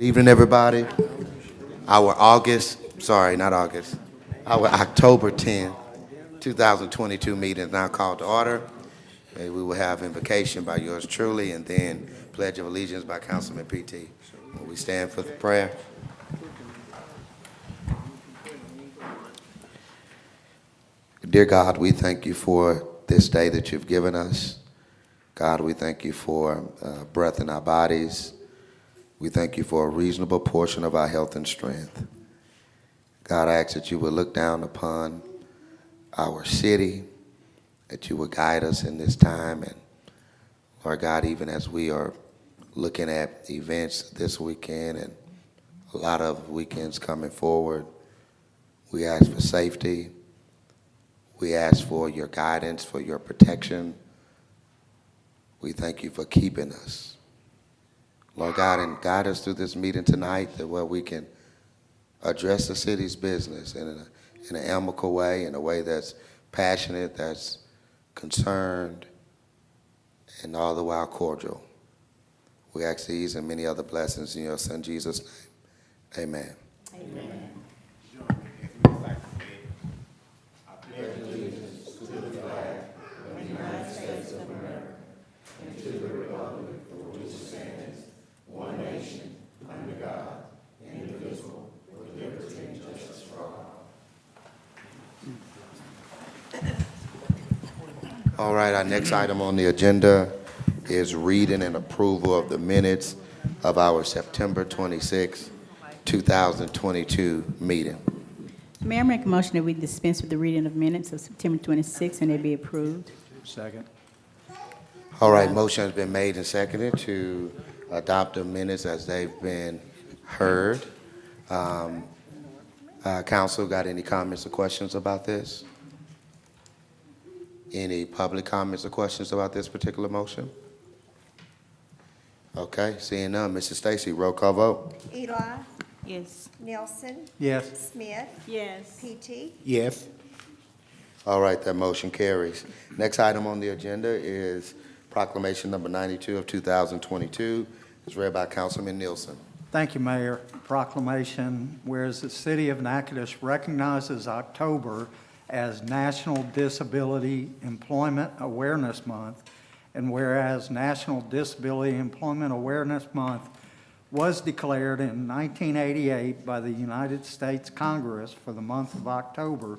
Evening, everybody. Our October 10th, 2022 meeting is now called to order. And we will have invocation by yours truly and then pledge of allegiance by Councilman PT. Will we stand for the prayer? Dear God, we thank you for this day that you've given us. God, we thank you for breath in our bodies. We thank you for a reasonable portion of our health and strength. God, I ask that you would look down upon our city, that you would guide us in this time. And Lord God, even as we are looking at events this weekend and a lot of weekends coming forward, we ask for safety. We ask for your guidance, for your protection. We thank you for keeping us. Lord God, and guide us through this meeting tonight that where we can address the city's business in an amicable way, in a way that's passionate, that's concerned, and all the while cordial. We ask these and many other blessings in your Son Jesus' name. Amen. Amen. All right, our next item on the agenda is reading and approval of the minutes of our September 26, 2022 meeting. Mayor, I make a motion that we dispense with the reading of minutes of September 26 and they be approved. Second. All right, motion has been made and seconded to adopt the minutes as they've been heard. Council, got any comments or questions about this? Any public comments or questions about this particular motion? Okay, seeing none. Mrs. Stacy, roll call vote. Eli, Yes. Nelson, Yes. Smith, Yes. PT, Yes. All right, that motion carries. Next item on the agenda is Proclamation Number 92 of 2022. It's read by Councilman Nielsen. Thank you, Mayor. Proclamation, whereas the city of Natchitoches recognizes October as National Disability Employment Awareness Month, and whereas National Disability Employment Awareness Month was declared in 1988 by the United States Congress for the month of October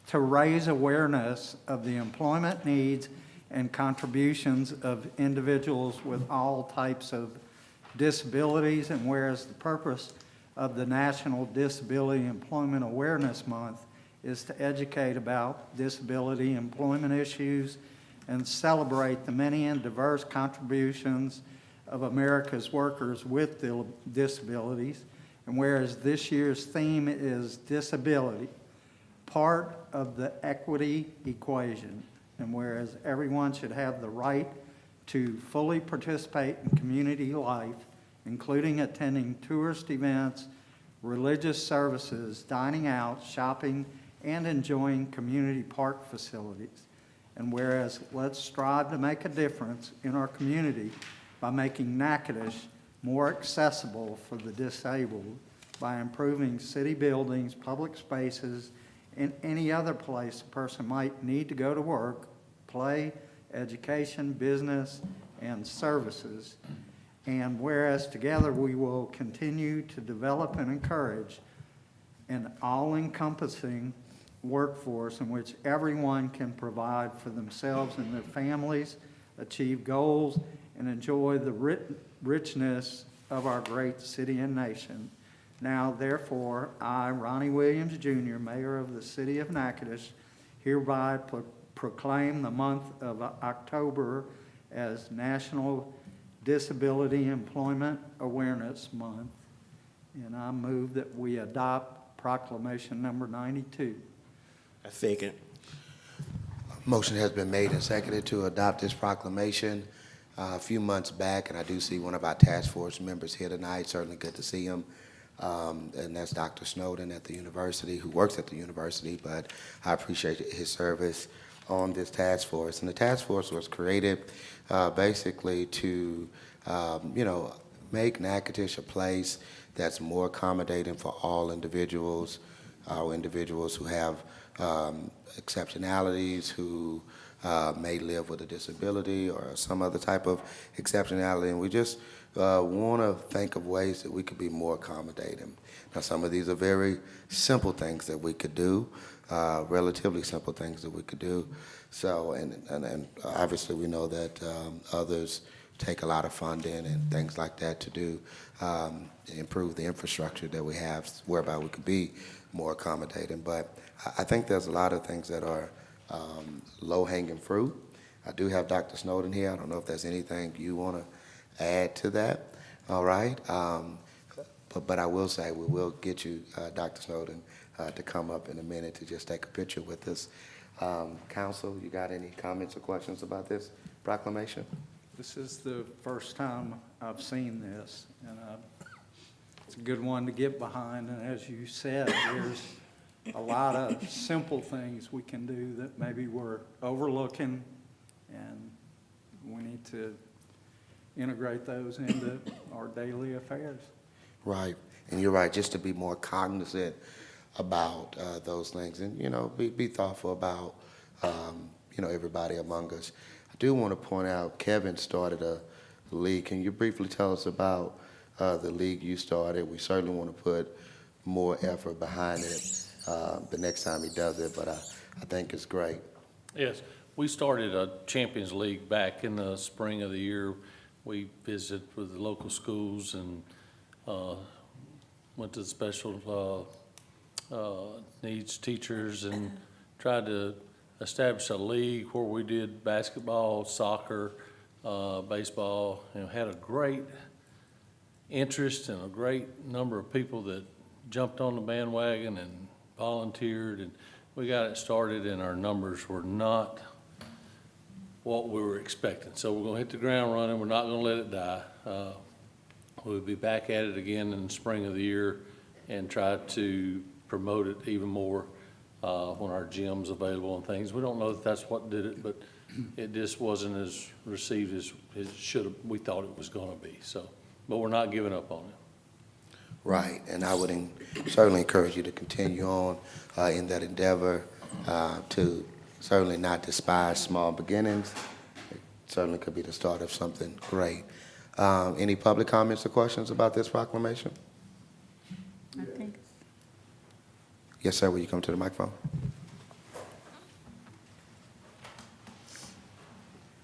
to raise awareness of the employment needs and contributions of individuals with all types of disabilities, and whereas the purpose of the National Disability Employment Awareness Month is to educate about disability employment issues and celebrate the many and diverse contributions of America's workers with disabilities. And whereas this year's theme is disability, part of the equity equation, and whereas everyone should have the right to fully participate in community life, including attending tourist events, religious services, dining out, shopping, and enjoying community park facilities. And whereas let's strive to make a difference in our community by making Natchitoches more accessible for the disabled by improving city buildings, public spaces, and any other place a person might need to go to work, play, education, business, and services. And whereas together we will continue to develop and encourage an all-encompassing workforce in which everyone can provide for themselves and their families, achieve goals, and enjoy the richness of our great city and nation. Now, therefore, I, Ronnie Williams, Jr., Mayor of the City of Natchitoches, hereby proclaim the month of October as National Disability Employment Awareness Month. And I move that we adopt Proclamation Number 92. I second. Motion has been made and seconded to adopt this proclamation. A few months back, and I do see one of our task force members here tonight. Certainly good to see him. And that's Dr. Snowden at the university, who works at the university, but I appreciate his service on this task force. And the task force was created basically to, make Natchitoches a place that's more accommodating for all individuals, our individuals who have exceptionalities, who may live with a disability or some other type of exceptionality, and we just want to think of ways that we could be more accommodating. Now, some of these are very simple things that we could do, relatively simple things that we could do. So, and obviously we know that others take a lot of funding and things like that to do improve the infrastructure that we have, whereby we could be more accommodating. But I think there's a lot of things that are low-hanging fruit. I do have Dr. Snowden here. I don't know if there's anything you want to add to that. All right. But I will say we will get you, Dr. Snowden, to come up in a minute to just take a picture with us. Council, you got any comments or questions about this proclamation? This is the first time I've seen this, and it's a good one to get behind. And as you said, there's a lot of simple things we can do that maybe we're overlooking, and we need to integrate those into our daily affairs. Right, and you're right, just to be more cognizant about those things, and, you know, be thoughtful about, you know, everybody among us. I do want to point out, Kevin started a league. Can you briefly tell us about the league you started? We certainly want to put more effort behind it the next time he does it, but I think it's great. Yes, we started a Champions League back in the spring of the year. We visited with the local schools and went to the special needs teachers and tried to establish a league where we did basketball, soccer, baseball, and had a great interest and a great number of people that jumped on the bandwagon and volunteered, and we got it started, and our numbers were not what we were expecting. So we're gonna hit the ground running. We're not gonna let it die. We'll be back at it again in the spring of the year and try to promote it even more when our gym's available and things. We don't know if that's what did it, but it just wasn't as received as it should have, we thought it was gonna be. So, but we're not giving up on it. Right, and I would certainly encourage you to continue on in that endeavor, to certainly not despise small beginnings. It certainly could be the start of something great. Any public comments or questions about this proclamation? I think. Yes, sir, will you come to the microphone?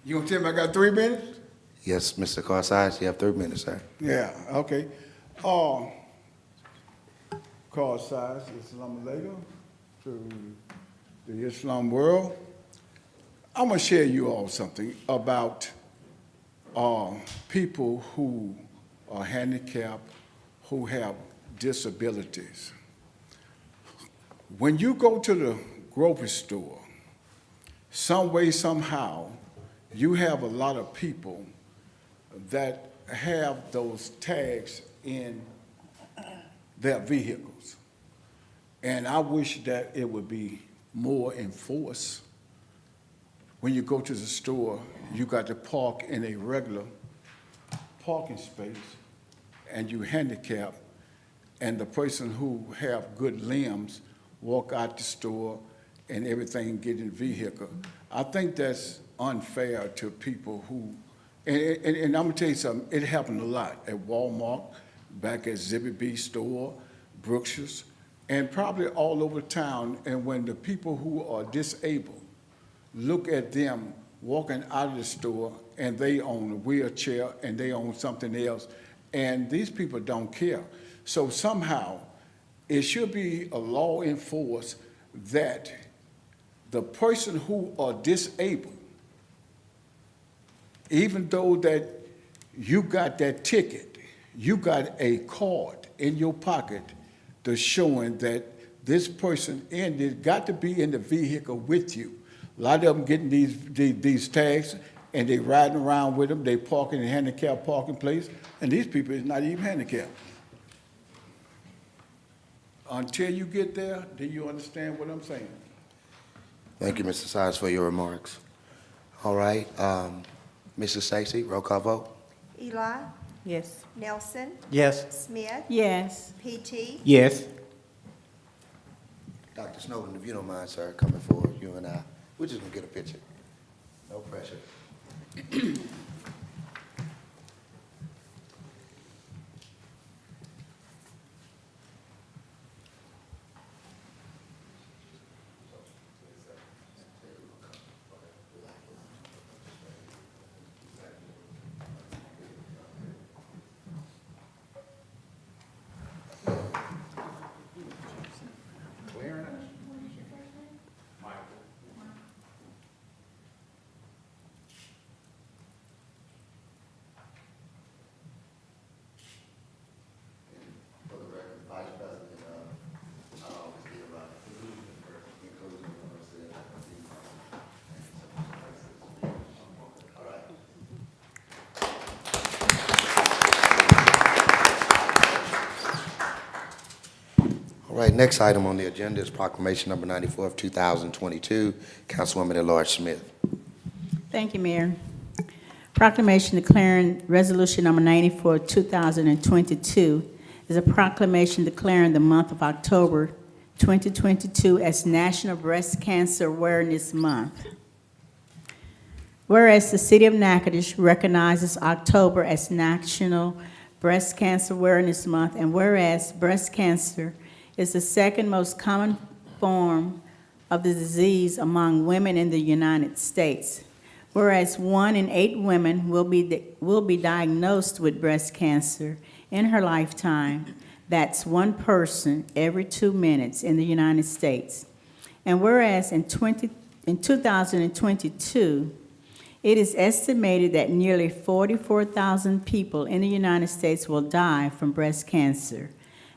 You gonna tell me I got 3 minutes? Yes, Mr. Carsides, you have 3 minutes, sir. Yeah, okay. Carsides, Assalamu alaikum to the Islam world. I'm gonna share you all something about people who are handicapped, who have disabilities. When you go to the grocery store, some way, somehow, you have a lot of people that have those tags in their vehicles. And I wish that it would be more enforced. When you go to the store, you got to park in a regular parking space, and you handicap, and the person who have good limbs walk out the store and everything get in the vehicle. I think that's unfair to people who, and I'm gonna tell you something, it happened a lot at Walmart, back at Lcdbg store, Brookshire's, and probably all over town. And when the people who are disabled look at them walking out of the store and they own a wheelchair and they own something else, and these people don't care. So somehow, it should be a law enforced that the person who are disabled, even though that you got that ticket, you got a card in your pocket that's showing that this person got to be in the vehicle with you. A lot of them getting these tags and they riding around with them. They parking in handicapped parking place, and these people is not even handicapped. Until you get there, do you understand what I'm saying? Thank you, Mr. Sides, for your remarks. All right, Mrs. Stacy, roll call vote. Eli, Yes. Nelson, Yes. Smith, Yes. PT, Yes. Dr. Snowden, if you don't mind, sir, coming forward, you and I, we're just gonna get a picture. No pressure. For the record, Vice President, I always give inclusion first, all right. All right, next item on the agenda is Proclamation Number 94 of 2022. Councilwoman at-large Smith. Thank you, Mayor. Proclamation declaring Resolution Number 94, 2022 is a proclamation declaring the month of October 2022 as National Breast Cancer Awareness Month. Whereas the City of Natchitoches recognizes October as National Breast Cancer Awareness Month, and whereas breast cancer is the second most common form of the disease among women in the United States. Whereas 1 in 8 women will be diagnosed with breast cancer in her lifetime. That's 1 person every 2 minutes in the United States. And whereas in 2022, it is estimated that nearly 44,000 people in the United States will die from breast cancer.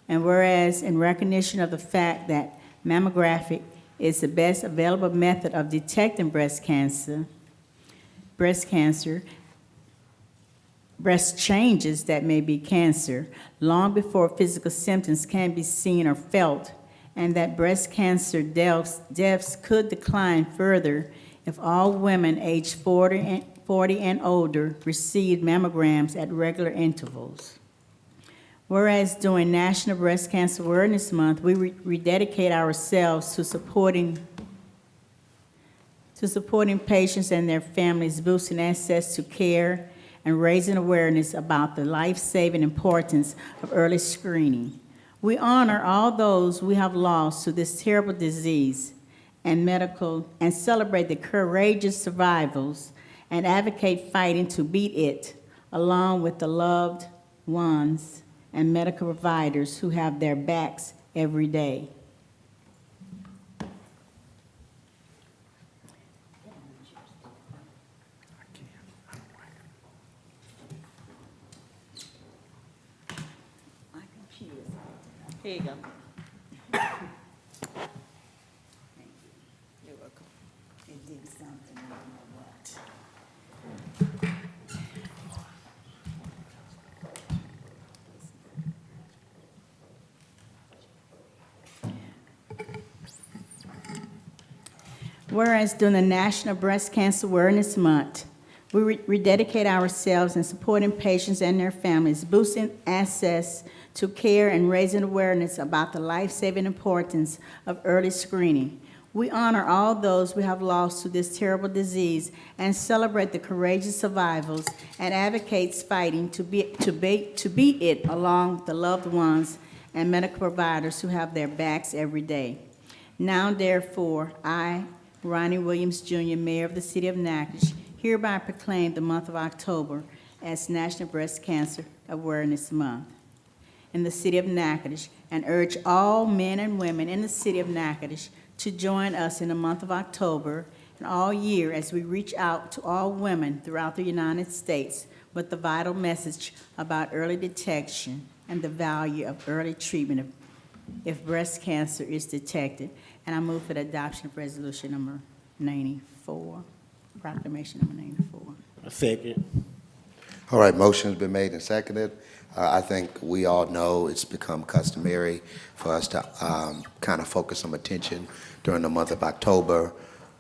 And whereas in recognition of the fact that mammography is the best available method of detecting breast changes that may be cancer long before physical symptoms can be seen or felt, and that breast cancer deaths could decline further if all women aged 40 and older received mammograms at regular intervals. Whereas during National Breast Cancer Awareness Month, we rededicate ourselves to supporting patients and their families, boosting access to care, and raising awareness about the life-saving importance of early screening. We honor all those we have lost to this terrible disease and celebrate the courageous survivors and advocate fighting to beat it, along with the loved ones and medical providers who have their backs every day. Here you go. You're welcome. It did something, I don't know what. Whereas during the National Breast Cancer Awareness Month, we rededicate ourselves in supporting patients and their families, boosting access to care and raising awareness about the life-saving importance of early screening. We honor all those we have lost to this terrible disease and celebrate the courageous survivors and advocates fighting to beat it, along with the loved ones and medical providers who have their backs every day. Now, therefore, I, Ronnie Williams, Jr., Mayor of the City of Natchitoches, hereby proclaim the month of October as National Breast Cancer Awareness Month in the City of Natchitoches, and urge all men and women in the City of Natchitoches to join us in the month of October and all year as we reach out to all women throughout the United States with the vital message about early detection and the value of early treatment if breast cancer is detected. And I move for the adoption of Resolution Number 94, Proclamation Number 94. A second. All right, motion's been made and seconded. I think we all know it's become customary for us to kind of focus some attention during the month of October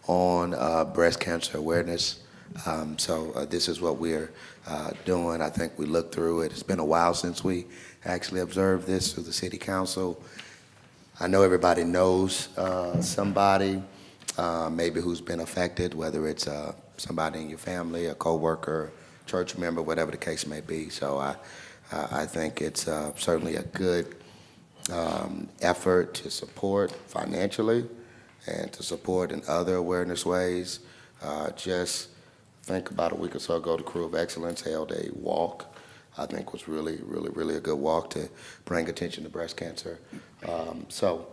on breast cancer awareness. So this is what we're doing. I think we looked through it. It's been a while since we actually observed this through the city council. I know everybody knows somebody maybe who's been affected, whether it's somebody in your family, a coworker, church member, whatever the case may be. So I think it's certainly a good effort to support financially and to support in other awareness ways. Just think about a week or so ago, the Crew of Excellence held a walk. I think was really a good walk to bring attention to breast cancer. So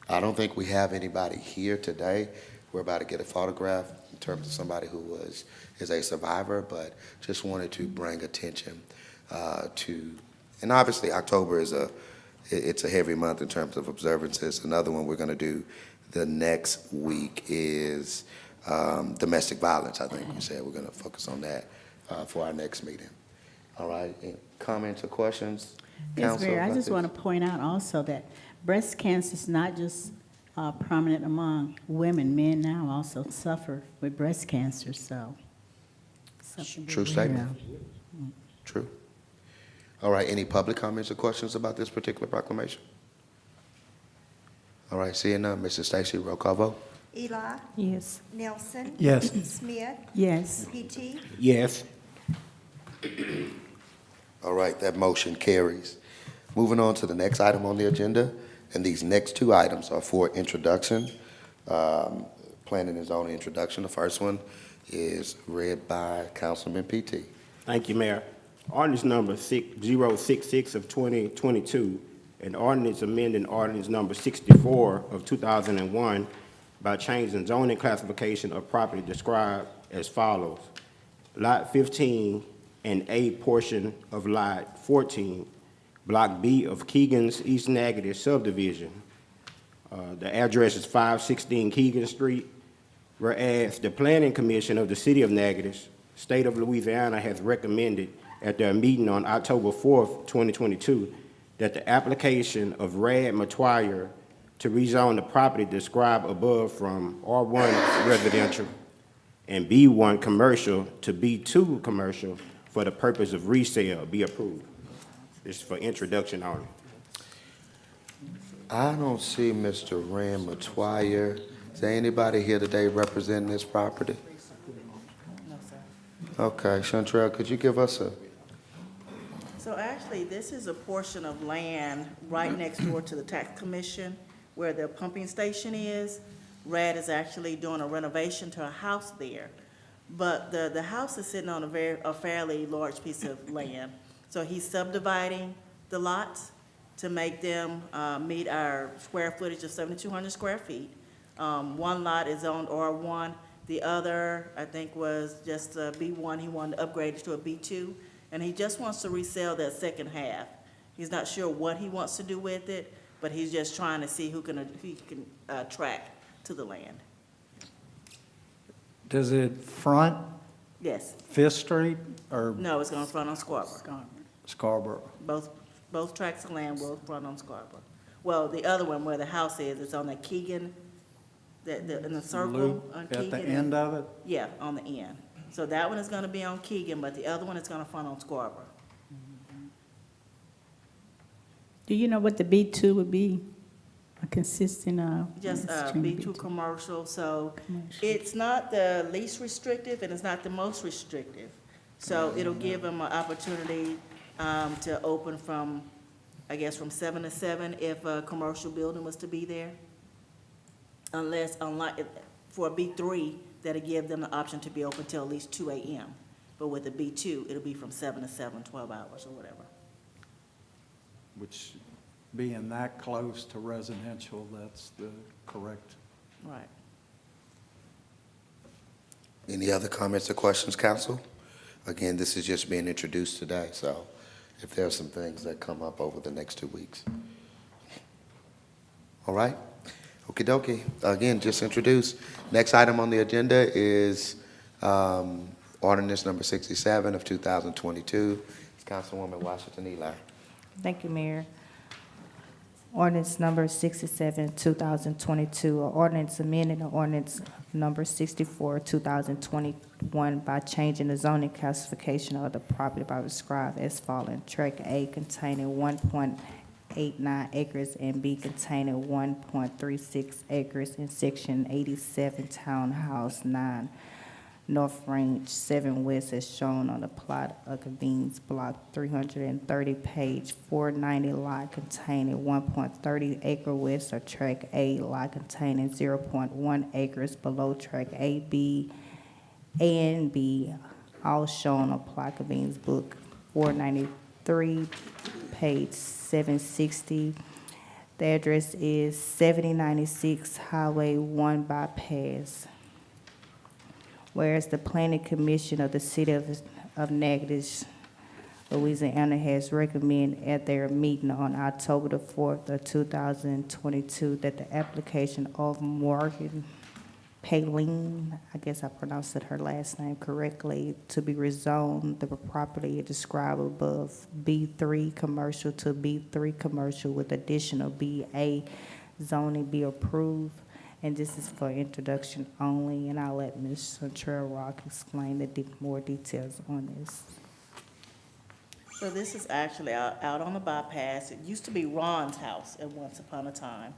I don't think we have anybody here today. We're about to get a photograph in terms of somebody who is a survivor, but just wanted to bring attention to, and obviously October is it's a heavy month in terms of observances. Another one we're going to do the next week is domestic violence. I think you said we're going to focus on that for our next meeting. All right, any comments or questions? Yes, Council, Mayor, I about just this? want to point out also that breast cancer is not just prominent among women. Men now also suffer with breast cancer, so. something to True be statement. aware of. True. All right, any public comments or questions about this particular proclamation? All right, seeing none, Mrs. Stacy, roll call vote. Eli, Yes. Nelson. Yes. Smith, Yes. PT, Yes. All right, that motion carries. Moving on to the next item on the agenda, and these next two items are for introduction, planning and zoning introduction. The first one is read by Councilman PT. Thank you, Mayor. Ordinance number 6066 of 2022, an ordinance amending ordinance number 64 of 2001 by changing zoning classification of property described as follows. Lot 15 and A portion of Lot 14, Block B of Keegan's East Natchitoches subdivision. The address is 516 Keegan Street. Whereas the Planning Commission of the City of Natchitoches, State of Louisiana, has recommended at their meeting on October 4th, 2022, that the application of Rad Matwire to rezone the property described above from R1 residential and B1 commercial to B2 commercial for the purpose of resale be approved. This is for introduction only. I don't see Mr. Rand Matwire. Is there anybody here today representing this property? Okay, Chantrell, could you give us a, So actually, this is a portion of land right next door to the tax commission where the pumping station is. RAD is actually doing a renovation to a house there. But the house is sitting on a fairly large piece of land. So he's subdividing the lots to make them meet our square footage of 7,200 square feet. One lot is on R1. The other, I think, was just a B1. He wanted to upgrade it to a B2. And he just wants to resell that second half. He's not sure what he wants to do with it, but he's just trying to see who he can attract to the land. Does it front Yes. Fifth Street or No, it's going to front on Scarborough. Scarborough? Both tracts of land will front on Scarborough. Well, the other one where the house is, it's on the Keegan, in the circle Loop on at Keegan. the end of it? Yeah, on the end. So that one is going to be on Keegan, but the other one is going to front on Scarborough. Do you know what the B2 would be? A consistent, Just stream of B2 commercial, so it's not the least restrictive and it's not the most restrictive. So it'll give them an opportunity to open from, I guess, from 7 to 7 if a commercial building was to be there. Unlike, for a B3, that'll give them the option to be open till at least 2 a.m. But with the B2, it'll be from 7 to 7, 12 hours or whatever. Which, being that close to residential, that's the correct. Right. any other comments or questions, council? Again, this is just being introduced today, so if there are some things that come up over the next 2 weeks. All right, okie dokie. Again, just introduced. Next item on the agenda is ordinance number 67 of 2022. It's Councilwoman Washington Eli. Thank you, Mayor. Ordinance number 67, 2022, or ordinance amending the ordinance number 64, 2021 by changing the zoning classification of the property by described as following. Tract A containing 1.89 acres and B containing 1.36 acres in section 87, townhouse 9, North Range 7 West, as shown on the plot of convenes block 330, page 490, lot containing 1.30 acre west of tract A, lot containing 0.1 acres below tract A, B, A and B, all shown on plot convenes book 493, page 760. The address is 7096 Highway 1 bypass. Whereas the Planning Commission of the City of Natchitoches, Louisiana, has recommended at their meeting on October the 4th of 2022 that the application of Morgan Paline, I guess I pronounced her last name correctly, to be rezoned the property described above B3 commercial to B3 commercial with additional BA zoning be approved. And this is for introduction only, and I'll let Ms. Centrell Rock explain the more details on this. So this is actually out on the bypass. It used to be Ron's house at once upon a time.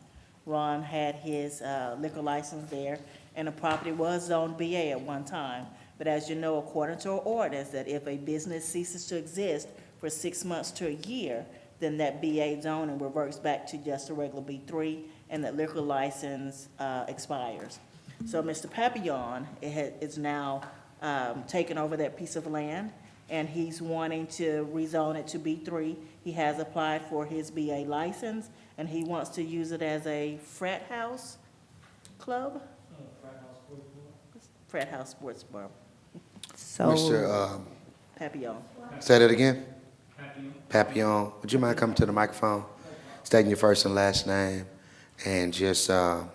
Ron had his liquor license there, and the property was zoned BA at one time. But as you know, according to our ordinance, that if a business ceases to exist for 6 months to a year, then that BA zoning reverts back to just a regular B3, and that liquor license expires. So Mr. Papillon is now taken over that piece of land, and he's wanting to rezone it to B3. He has applied for his BA license, and he wants to use it as a frat house club? Frat house sports bar. So, Mr. Papillon. Say that again? Papillon. Would you mind coming to the microphone, stating your first and last name, and just, so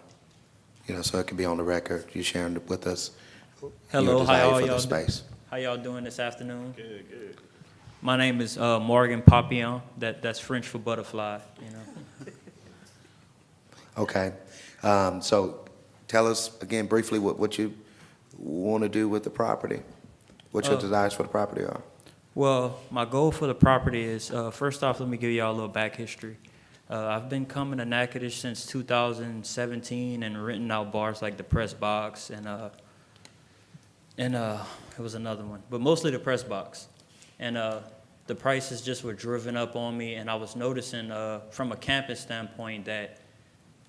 it can be on the record, you sharing with us Hello, your desire how for the y'all space. How y'all doing this afternoon? Good, good. My name is Morgan Papillon. That's French for butterfly, Okay. So tell us again briefly what you want to do with the property, what your desires for the property are. Well, my goal for the property is, first off, let me give y'all a little back history. I've been coming to Natchitoches since 2017 and renting out bars like the Press Box and it was another one, but mostly the Press Box. And the prices just were driven up on me, and I was noticing from a campus standpoint that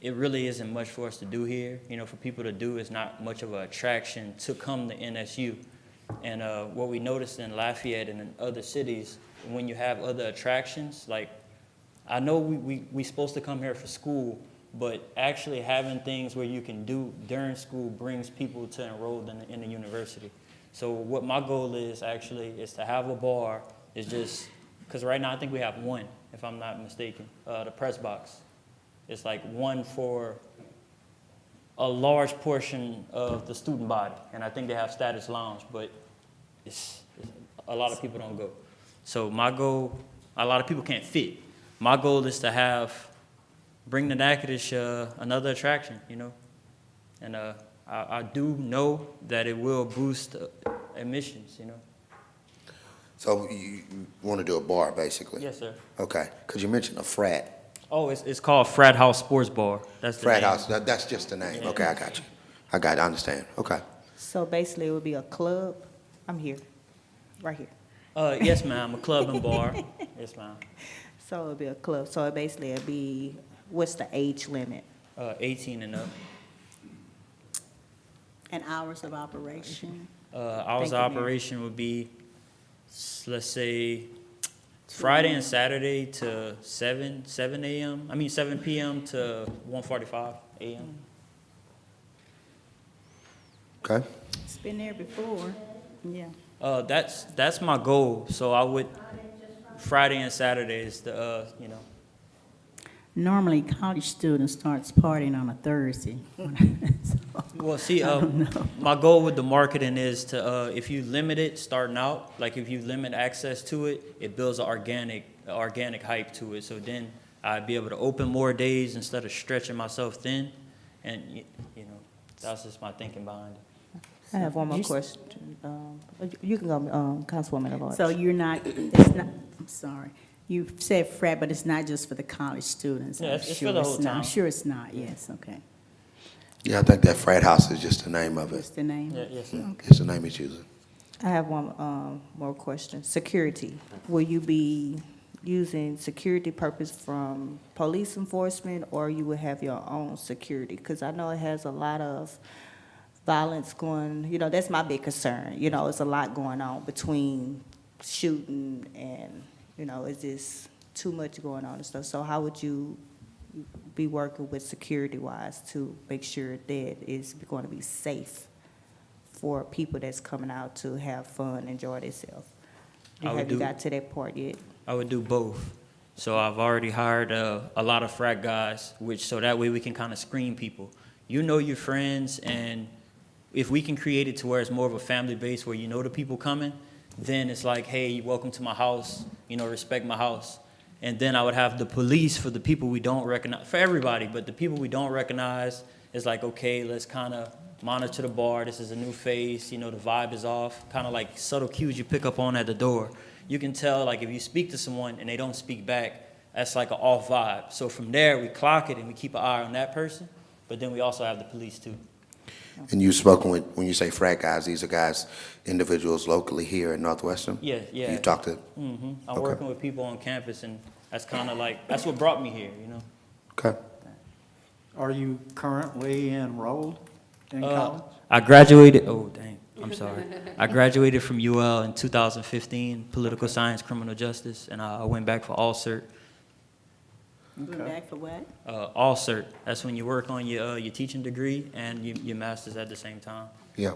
it really isn't much for us to do here. For people to do, is not much of an attraction to come to NSU. And what we noticed in Lafayette and in other cities, when you have other attractions, like I know we supposed to come here for school, but actually having things where you can do during school brings people to enroll in the university. So what my goal is actually is to have a bar. It's just, because right now I think we have one, if I'm not mistaken, the Press Box. It's like one for a large portion of the student body, and I think they have status lounge, but it's a lot of people don't go. So my goal, a lot of people can't fit. My goal is to bring the Natchitoches another attraction, and I do know that it will boost admissions, So you want to do a bar, basically? Yes, sir. Okay, because you mentioned a frat. Oh, it's called Frat House Sports Bar. That's the Frat name. house, that's just the name. Yeah. Okay, I got you. I understand. Okay. so basically it would be a club. I'm here, right here. Yes, ma'am. A club and bar. Yes, ma'am. So it'd be a club. So basically it'd be, what's the age limit? 18 and up. And hours of operation? Hours Thank of you, Mary. operation would be, let's say, Friday and Saturday to 7 p.m. to 1:45 a.m. Okay. It's been there before, yeah. That's my goal. So I would, Friday and Saturdays, Normally, college students starts partying on a Thursday. Well, see, I don't know. my goal with the marketing is to, if you limit it starting out, like if you limit access to it, it builds an organic hype to it. So then I'd be able to open more days instead of stretching myself thin. And, you know, that's just my thinking behind it. I have one more question. You can go, Councilwoman at large. So you're not, it's not, I'm sorry, you said frat, but it's not just for the college students? Yeah, I'm it's for sure the whole not. I'm town. sure it's not, yes, okay. Yeah, I think that frat house is just the name of What's it. the name? Yeah, yes, sir. Okay. It's the name it's using. I have one more question. Security. Will you be using security purpose from police enforcement, or you will have your own security? Because I know it has a lot of violence going, you know, that's my big concern. You know, it's a lot going on between shooting and, you know, is this too much going on and stuff? So how would you be working with security-wise to make sure that it's going to be safe for people that's coming out to have fun, enjoy themselves? Have you got to that part yet? I would do both. So I've already hired a lot of frat guys, so that way we can kind of screen people. You know your friends, and if we can create it to where it's more of a family base where you know the people coming, then it's like, hey, welcome to my house, you know, respect my house. And then I would have the police for the people we don't recognize, for everybody, but the people we don't recognize, it's like, okay, let's kind of monitor the bar. This is a new face, you know, the vibe is off, kind of like subtle cues you pick up on at the door. You can tell, like, if you speak to someone and they don't speak back, that's like an off vibe. So from there, we clock it and we keep an eye on that person, but then we also have the police too. And you've spoken with, when you say frat guys, these are guys, individuals locally here in Northwestern? Yeah, yeah. You talked to? I'm Okay. working with people on campus, and that's kind of like, that's what brought me here, you know? Okay. Are you currently enrolled in college? I graduated, oh, dang, I'm sorry. I graduated from UL in 2015, political science, criminal justice, and I went back for all cert. You went back for what? All cert, that's when you work on your teaching degree and your master's at the same time. Yeah.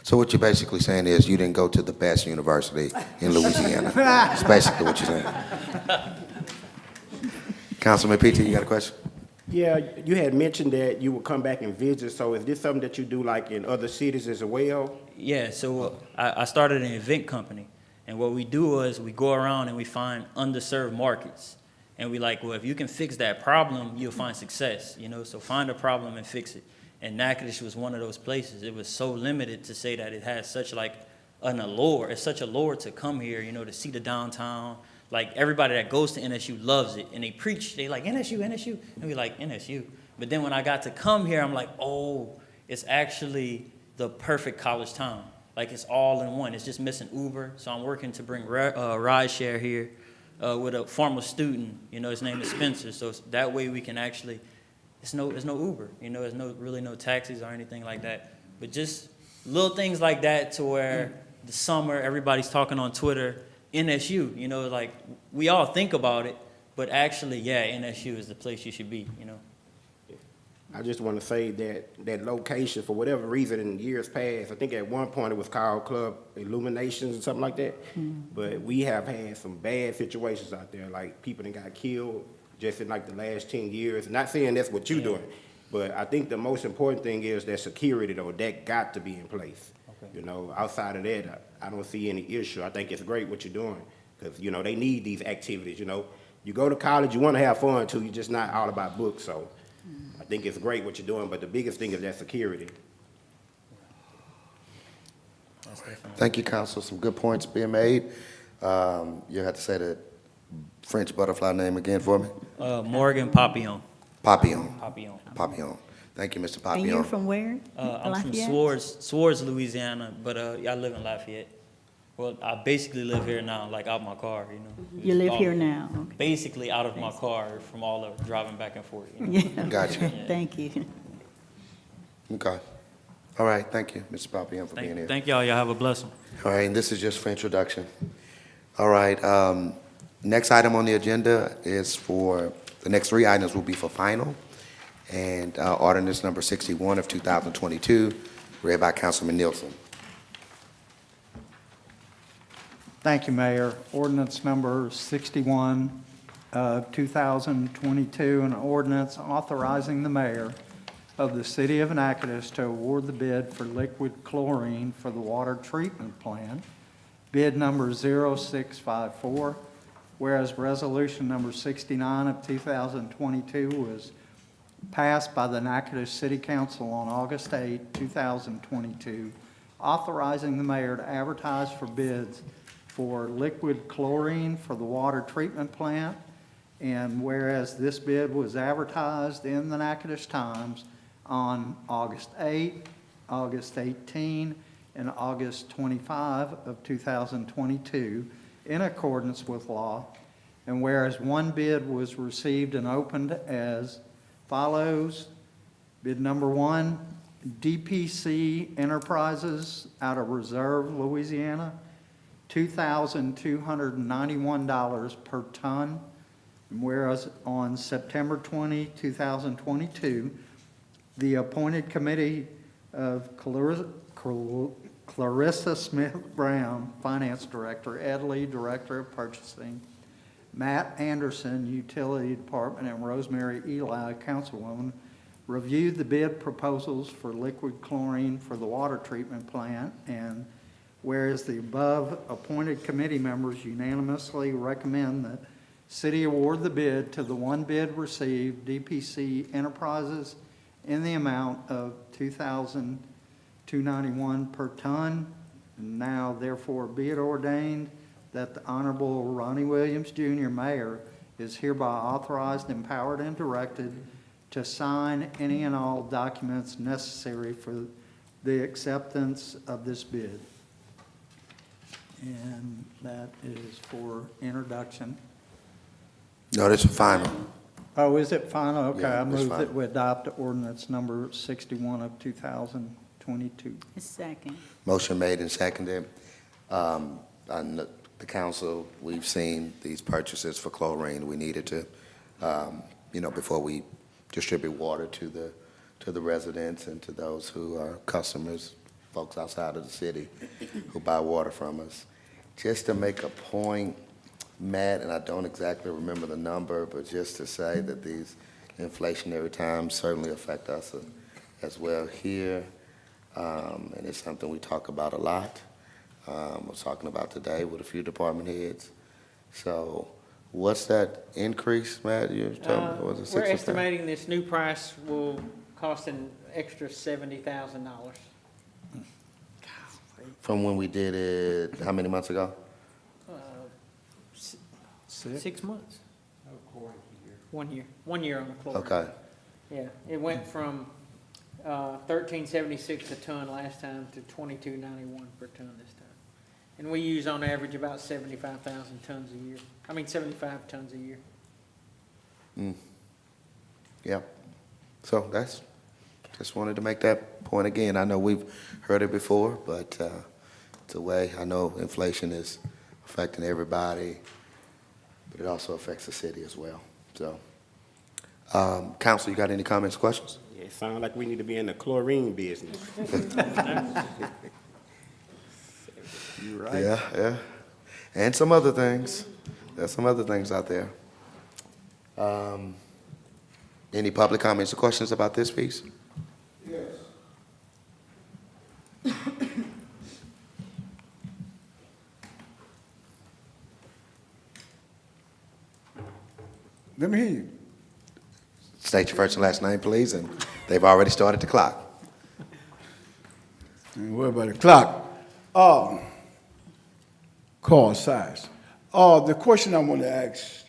So what you're basically saying is you didn't go to the best university in Louisiana. That's basically what you're saying. Councilman P.T., you got a question? Yeah, you had mentioned that you would come back and visit, so is this something that you do like in other cities as well? Yeah, so I started an event company, and what we do is we go around and we find underserved markets. And we like, well, if you can fix that problem, you'll find success, you know? So find a problem and fix it. And Natchitoches was one of those places. It was so limited to say that it has such like an allure. It's such a allure to come here, you know, to see the downtown. Like everybody that goes to NSU loves it. And they preach, they like NSU, NSU. And we like NSU. But then when I got to come here, I'm like, oh, it's actually the perfect college town. Like it's all in one. It's just missing Uber. So I'm working to bring ride share here. With a former student, you know, his name is Spencer, so that way we can actually, there's no Uber, you know, there's really no taxis or anything like that, but just little things like that to where the summer everybody's talking on Twitter, NSU, you know, like we all think about it, but actually, yeah, NSU is the place you should be, you know. I just want to say that location, for whatever reason, in years past, I think at one point it was called Club Illuminations or something like that. But we have had some bad situations out there, like people that got killed just in like the last 10 years. Not saying that's what you're doing, but I think the most important thing is that security, though, that got to be in place. Okay. You know, outside of that, I don't see any issue. I think it's great what you're doing because, you know, they need these activities, you know. You go to college, you want to have fun, too. You're just not all about books, so. I think it's great what you're doing, but the biggest thing is that security. Thank you, Council. Some good points being made. You have to say the French butterfly name again for me. Morgan Papillon. Papillon. Papillon. Papillon. Thank you, Mr. And Papillon. you're from where? I'm from Lafayette? Swartz, Louisiana, but I live in Lafayette. Well, I basically live here now, like out my car, you know. You live All- here now? Okay. Basically out of my car from all the driving back and forth. You know? Yeah. Gotcha. Thank you. Okay. All right, thank you, Mr. Papillon, for being here. Thank y'all. Y'all have a blessing. All right, and this is just for introduction. All right, next item on the agenda is for, the next three items will be for final. And Ordinance Number 61 of 2022, read by Councilman Nielsen. Thank you, Mayor. Ordinance number 61 of 2022, an ordinance authorizing the mayor of the city of Natchitoches to award the bid for liquid chlorine for the water treatment plant, bid number 0654, whereas Resolution Number 69 of 2022 was passed by the Natchitoches City Council on August 8, 2022, authorizing the mayor to advertise for bids for liquid chlorine for the water treatment plant. And whereas this bid was advertised in the Natchitoches Times on August 8, August 18, and August 25 of 2022 in accordance with law. And whereas one bid was received and opened as follows. Bid number 1, DPC Enterprises out of Reserve, Louisiana, $2,291 per ton. And whereas on September 20, 2022, the appointed committee of Clarissa Smith Brown, Finance Director, Ed Lee, Director of Purchasing, Matt Anderson, Utility Department, and Rosemary Eli, Councilwoman, reviewed the bid proposals for liquid chlorine for the water treatment plant, and whereas the above appointed committee members unanimously recommend that City award the bid to the one bid received, DPC Enterprises, in the amount of $2,291 per ton. And now therefore be it ordained that the Honorable Ronnie Williams, Jr., Mayor, is hereby authorized, empowered, and directed to sign any and all documents necessary for the acceptance of this bid. And that is for introduction. No, this is final. Oh, is it final? Okay, Yeah, I it's move final. that we adopt ordinance number 61 of 2022. Second. Motion made and seconded. On the council, we've seen these purchases for chlorine. We needed to, before we distribute water to the residents and to those who are customers, folks outside of the city who buy water from us. Just to make a point, Matt, and I don't exactly remember the number, but just to say that these inflationary times certainly affect us as well here, and it's something we talk about a lot. We're talking about today with a few department heads. So what's that increase, Matt? You were telling me, was it 6%? We're estimating this new price will cost an extra $70,000. From when we did it, how many months ago? 6 months. 1 year. 1 year on the chlorine. Okay. Yeah, it went from $13.76 a ton last time to $22.91 per ton this time. And we use on average about 75,000 tons a year. 75 tons a year. Yeah. So just wanted to make that point again. I know we've heard it before, but it's a way. I know inflation is affecting everybody, but it also affects the city as well. So, Council, you got any comments, questions? Yeah, it sounds like we need to be in the chlorine business. You right? Yeah. And some other things. There's some other things out there. Any public comments or questions about this piece? Yes. Let me hear you. State your first and last name, please, and they've already started the clock. And what about the clock? Car size. The question I want to ask,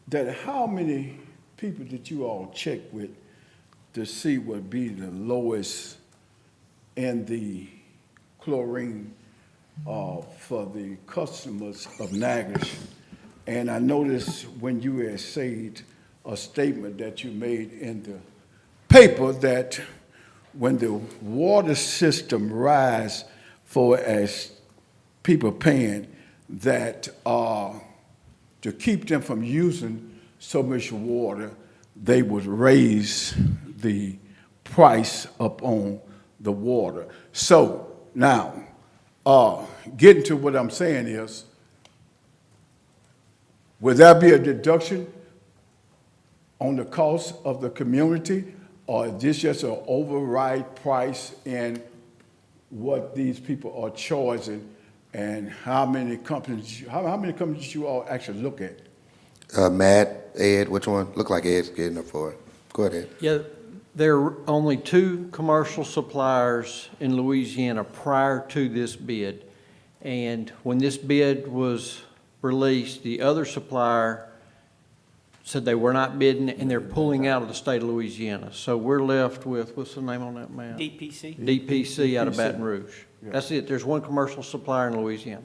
that how many people did you all check with to see what would be the lowest in the chlorine for the customers of Natchitoches? And I noticed when you had said a statement that you made in the paper that when the water system rise for as people paying, that to keep them from using so much water, they would raise the price up on the water. So now, getting to what I'm saying is, would that be a deduction on the cost of the community, or is this just an override price in what these people are charging And how many companies, how many companies you all actually look at? Matt, Ed, which one? Look like Ed's getting up for it. Go ahead, Ed. Yeah, there are only 2 commercial suppliers in Louisiana prior to this bid. And when this bid was released, the other supplier said they were not bidding and they're pulling out of the state of Louisiana. So we're left with, what's the name on that map? DPC? DPC out of Baton Rouge. That's it. There's one commercial supplier in Louisiana.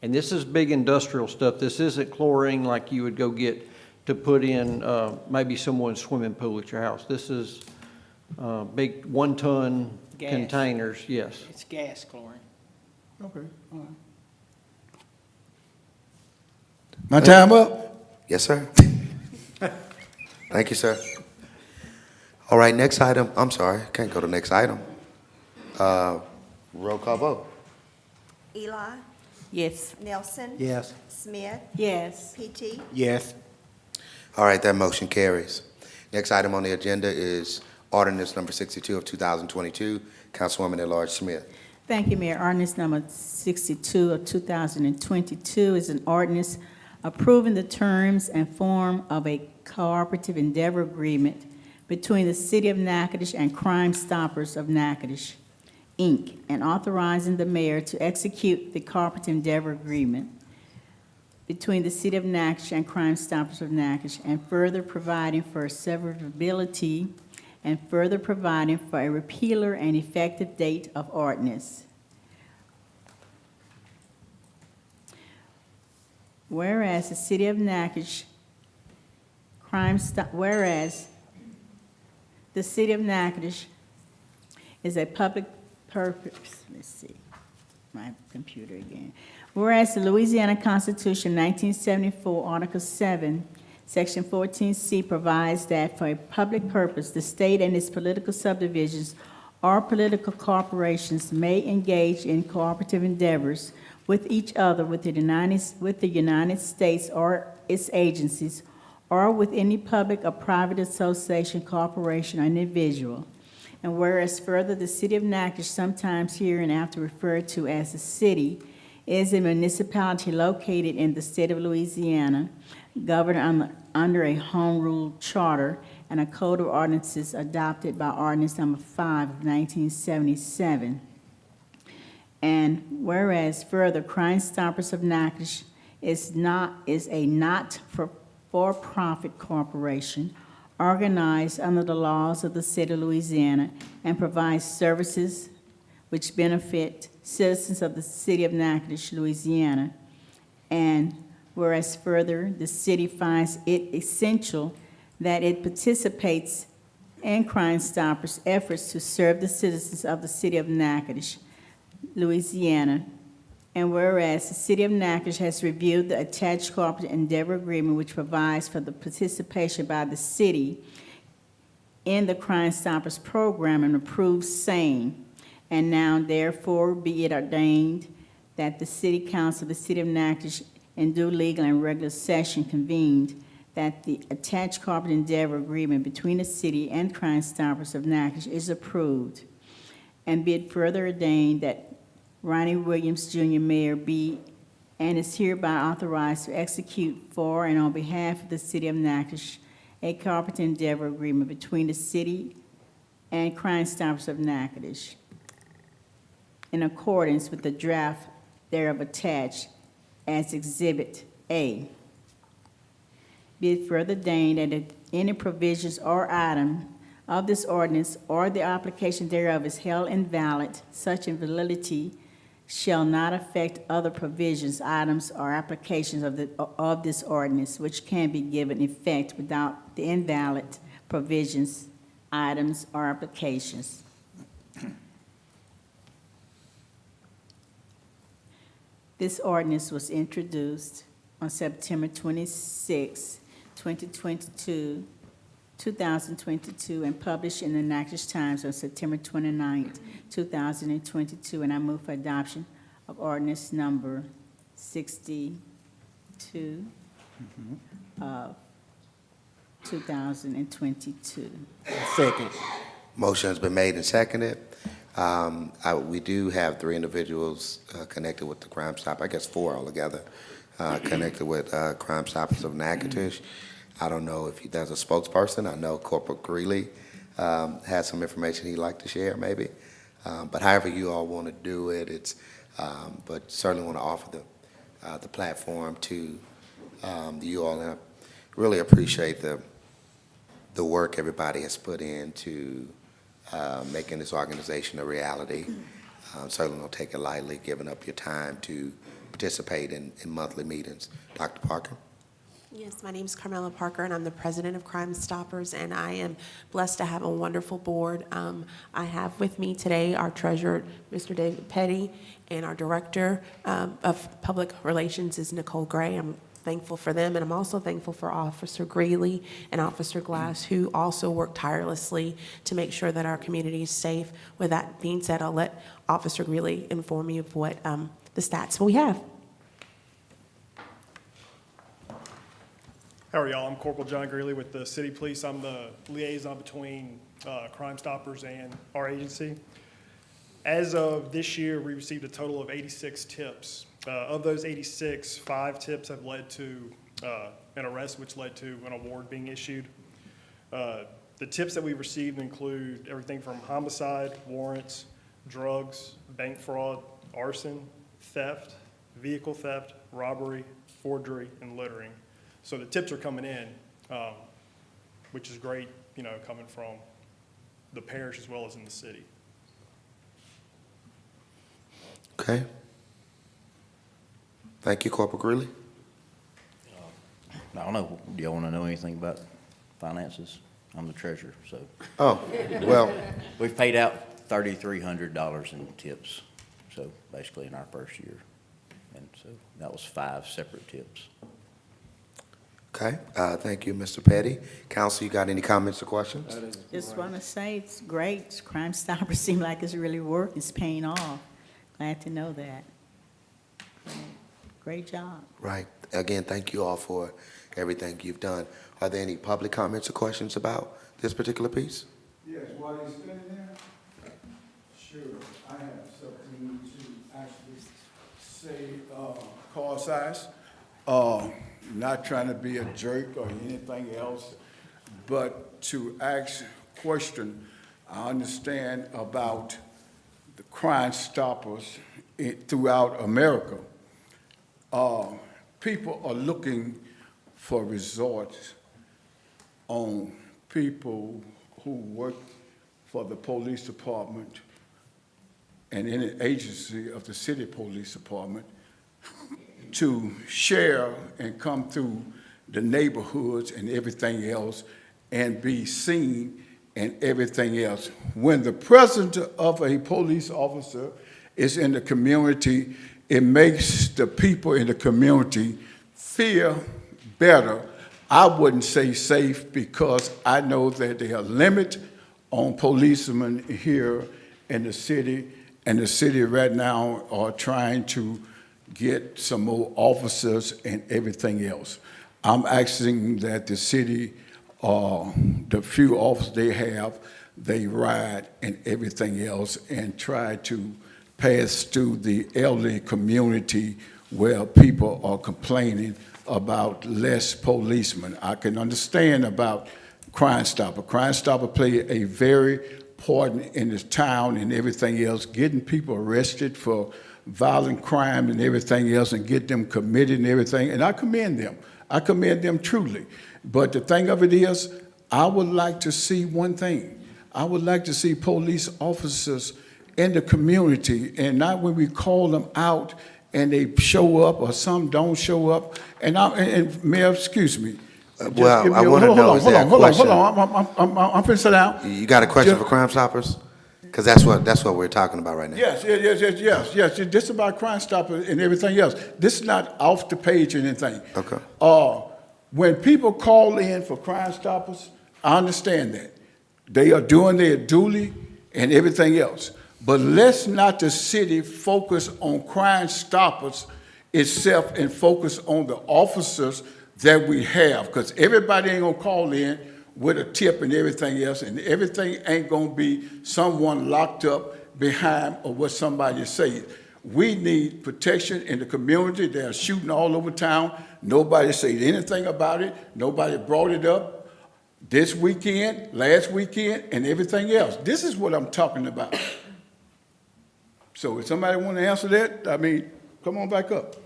And this is big industrial stuff. This isn't chlorine like you would go get to put in maybe someone's swimming pool at your house. This is big 1-ton Gas. containers, yes. It's gas chlorine. Okay, all right. My time up? Yes, sir. Thank you, sir. All right, next item. I'm sorry, can't go to next item. Roll call vote. Eli, Yes. Nelson. Yes. Smith, Yes. PT, Yes. All right, that motion carries. Next item on the agenda is Ordinance Number 62 of 2022. Councilwoman at-large Smith. Thank you, Mayor. Ordinance number 62 of 2022 is an ordinance approving the terms and form of a cooperative endeavor agreement between the City of Natchitoches and Crime Stoppers of Natchitoches, Inc., and authorizing the mayor to execute the cooperative endeavor agreement between the City of Natchitoches and Crime Stoppers of Natchitoches, and further providing for severability and further providing for a repealer and effective date of ordinance. Whereas the City of Natchitoches whereas the City of Natchitoches is a public purpose, let's see, my computer again. Whereas the Louisiana Constitution 1974, Article 7, Section 14C provides that for a public purpose, the state and its political subdivisions or political corporations may engage in cooperative endeavors with each other, with the United States or its agencies, or with any public or private association, corporation, or individual. And whereas further, the City of Natchitoches, sometimes hereinafter referred to as the city, is a municipality located in the state of Louisiana, governed under a home rule charter and a code of ordinances adopted by Ordinance Number 5 of 1977. And whereas further, Crime Stoppers of Natchitoches is a not-for-profit corporation organized under the laws of the state of Louisiana and provides services which benefit citizens of the City of Natchitoches, Louisiana. And whereas further, the city finds it essential that it participates in Crime Stoppers' efforts to serve the citizens of the City of Natchitoches, Louisiana. And whereas the City of Natchitoches has reviewed the attached cooperative endeavor agreement, which provides for the participation by the city in the Crime Stoppers program, and approves same. And now therefore be it ordained that the City Council of the City of Natchitoches in due legal and regular session convened, that the attached cooperative endeavor agreement between the city and Crime Stoppers of Natchitoches is approved. And be it further ordained that Ronnie Williams, Jr., Mayor, be and is hereby authorized to execute for and on behalf of the City of Natchitoches a cooperative endeavor agreement between the city and Crime Stoppers of Natchitoches in accordance with the draft thereof attached as Exhibit A. Be it further ordained that if any provisions or item of this ordinance or the application thereof is held invalid, such invalidity shall not affect other provisions, items, or applications of this ordinance, which can be given effect without the invalid provisions, items, or applications. This ordinance was introduced on September 26, 2022, and published in the Natchitoches Times on September 29, 2022, and I move for adoption of ordinance number 62 of 2022. Second. Motion has been made and seconded. We do have 3 individuals connected with the Crime Stop, I guess 4 altogether, connected with Crime Stoppers of Natchitoches. I don't know if there's a spokesperson. I know Corporal Greeley has some information he'd like to share, maybe. But however you all want to do it, but certainly want to offer the platform to you all. And I really appreciate the work everybody has put into making this organization a reality. Certainly don't take it lightly, giving up your time to participate in monthly meetings. Dr. Parker? Yes, my name is Carmela Parker, and I'm the president of Crime Stoppers, and I am blessed to have a wonderful board. I have with me today our treasurer, Mr. David Petty, and our director of public relations is Nicole Gray. I'm thankful for them, and I'm also thankful for Officer Greeley and Officer Glass, who also work tirelessly to make sure that our community is safe. With that being said, I'll let Officer Greeley inform you of what the stats we have. How are y'all? I'm Corporal John Greeley with the City Police. I'm the liaison between Crime Stoppers and our agency. As of this year, we received a total of 86 tips. Of those 86, 5 tips have led to an arrest, which led to an award being issued. The tips that we received include everything from homicide, warrants, drugs, bank fraud, arson, theft, vehicle theft, robbery, forgery, and littering. So the tips are coming in, which is great, coming from the parish as well as in the city. Okay. Thank you, Corporal Greeley. I don't know, do y'all want to know anything about finances? I'm the treasurer, so. Oh, well, We've paid out $3,300 in tips, so basically in our first year. And so that was 5 separate tips. okay. Thank you, Mr. Petty. Council, you got any comments or questions? Just want to say it's great. Crime Stoppers seem like it's really working. It's paying off. Glad to know that. Great job. Right. Again, thank you all for everything you've done. Are there any public comments or questions about this particular piece? Yes, while he's standing there, sure, I have something to actually say, call size. Not trying to be a jerk or anything else, but to ask a question. I understand about the Crime Stoppers throughout America. People are looking for resorts on people who work for the police department and any agency of the city police department to share and come through the neighborhoods and everything else and be seen and everything else. When the presence of a police officer is in the community, it makes the people in the community feel better. I wouldn't say safe because I know that there are limits on policemen here in the city, and the city right now are trying to get some more officers and everything else. I'm asking that the city, the few officers they have, they ride and everything else and try to pass through the elderly community where people are complaining about less policemen. I can understand about Crime Stopper. Crime Stopper play a very important in this town and everything else, getting people arrested for violent crime and everything else and get them committed and everything, and I commend them. I commend them truly. But the thing of it is, I would like to see one thing. I would like to see police officers in the community, and not when we call them out and they show up or some don't show up. And Mayor, excuse me. Well, I want to know, is there a question? Hold on. I'm finna sit down. You got a question for Crime Stoppers? Because that's what we're talking about right now. Yes. This is about Crime Stopper and everything else. This is not off the page or anything. Okay. When people call in for Crime Stoppers, I understand that. They are doing their duty and everything else. But let's not the city focus on Crime Stoppers itself and focus on the officers that we have. Because everybody ain't gonna call in with a tip and everything else, and everything ain't gonna be someone locked up behind of what somebody says. We need protection in the community. They're shooting all over town. Nobody said anything about it. Nobody brought it up this weekend, last weekend, and everything else. This is what I'm talking about. So if somebody want to answer that, I mean, come on back up.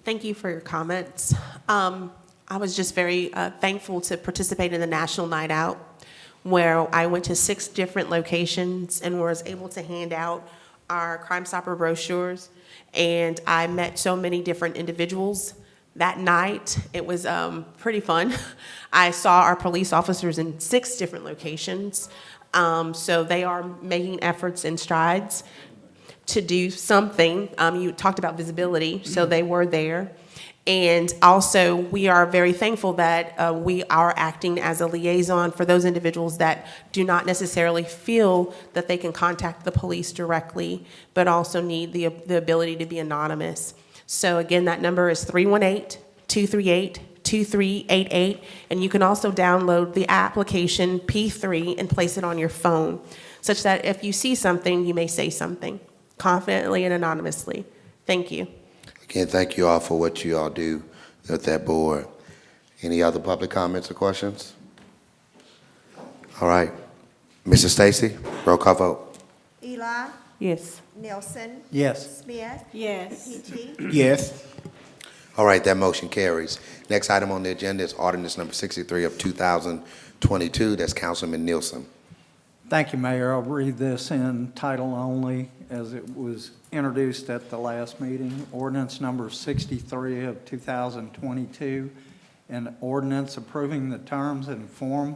Thank you for your comments. I was just very thankful to participate in the National Night Out, where I went to 6 different locations and was able to hand out our Crime Stopper brochures. And I met so many different individuals that night. It was pretty fun. I saw our police officers in 6 different locations. So they are making efforts and strides to do something. You talked about visibility, so they were there. And also, we are very thankful that we are acting as a liaison for those individuals that do not necessarily feel that they can contact the police directly, but also need the ability to be anonymous. So again, that number is 318-238-2388, and you can also download the application P3 and place it on your phone, such that if you see something, you may say something confidently and anonymously. Thank you. Again, thank you all for what you all do with that board. Any other public comments or questions? All right. Mrs. Stacy, roll call vote. Eli, Yes. Nelson, Yes. Smith, Yes. PT, Yes. All right, that motion carries. Next item on the agenda is Ordinance Number 63 of 2022. That's Councilman Nielsen. Thank you, Mayor. I'll read this in title only as it was introduced at the last meeting. Ordinance number 63 of 2022, an ordinance approving the terms and form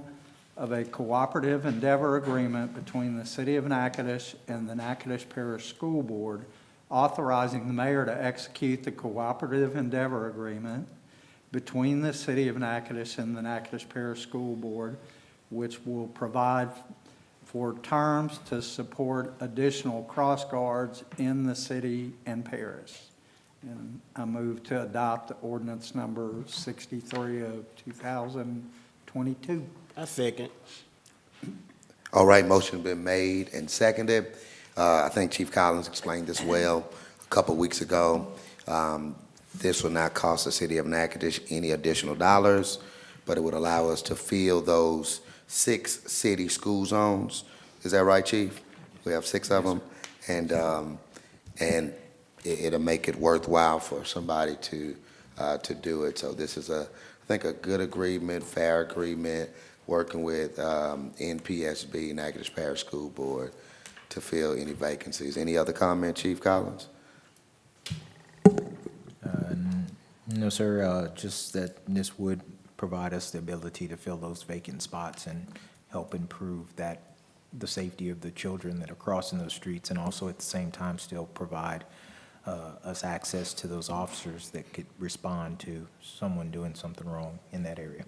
of a cooperative endeavor agreement between the City of Natchitoches and the Natchitoches Parish School Board, authorizing the mayor to execute the cooperative endeavor agreement between the City of Natchitoches and the Natchitoches Parish School Board, which will provide for terms to support additional cross guards in the city and parish. And I move to adopt ordinance number 63 of 2022. I second. All right, motion been made and seconded. I think Chief Collins explained this well a couple weeks ago. This will not cost the City of Natchitoches any additional dollars, but it would allow us to fill those 6 city school zones. Is that right, Chief? We have 6 of them, and it'll make it worthwhile for somebody to do it. So this is I think a good agreement, fair agreement, working with NPSB, Natchitoches Parish School Board, to fill any vacancies. Any other comment, Chief Collins? No, sir, just that this would provide us the ability to fill those vacant spots and help improve the safety of the children that are crossing those streets, and also at the same time still provide us access to those officers that could respond to someone doing something wrong in that area.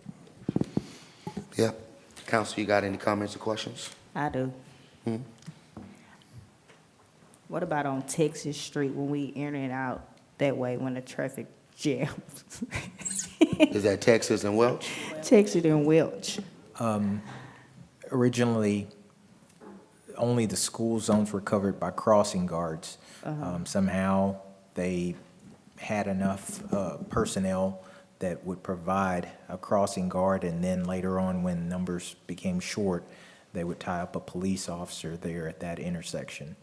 Yeah. Council, you got any comments or questions? I do. What about on Texas Street when we in and out that way when the traffic jams? Is that Texas and Welch? Texas and Welch. Originally, only the school zones were covered by crossing guards. Somehow, they had enough personnel that would provide a crossing guard, and then later on, when numbers became short, they would tie up a police officer there at that intersection.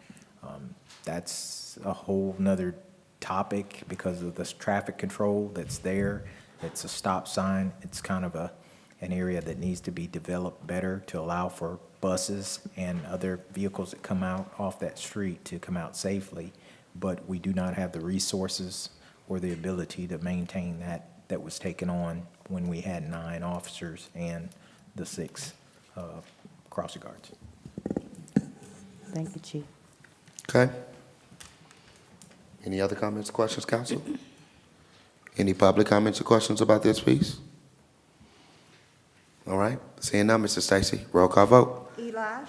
That's a whole nother topic because of this traffic control that's there. It's a stop sign. It's kind of an area that needs to be developed better to allow for buses and other vehicles that come out off that street to come out safely. But we do not have the resources or the ability to maintain that was taken on when we had 9 officers and the 6 crossing guards. Thank you, Chief. Okay. Any other comments or questions, Council? Any public comments or questions about this piece? All right. Seeing none, Mr. Stacy, roll call vote. Eli,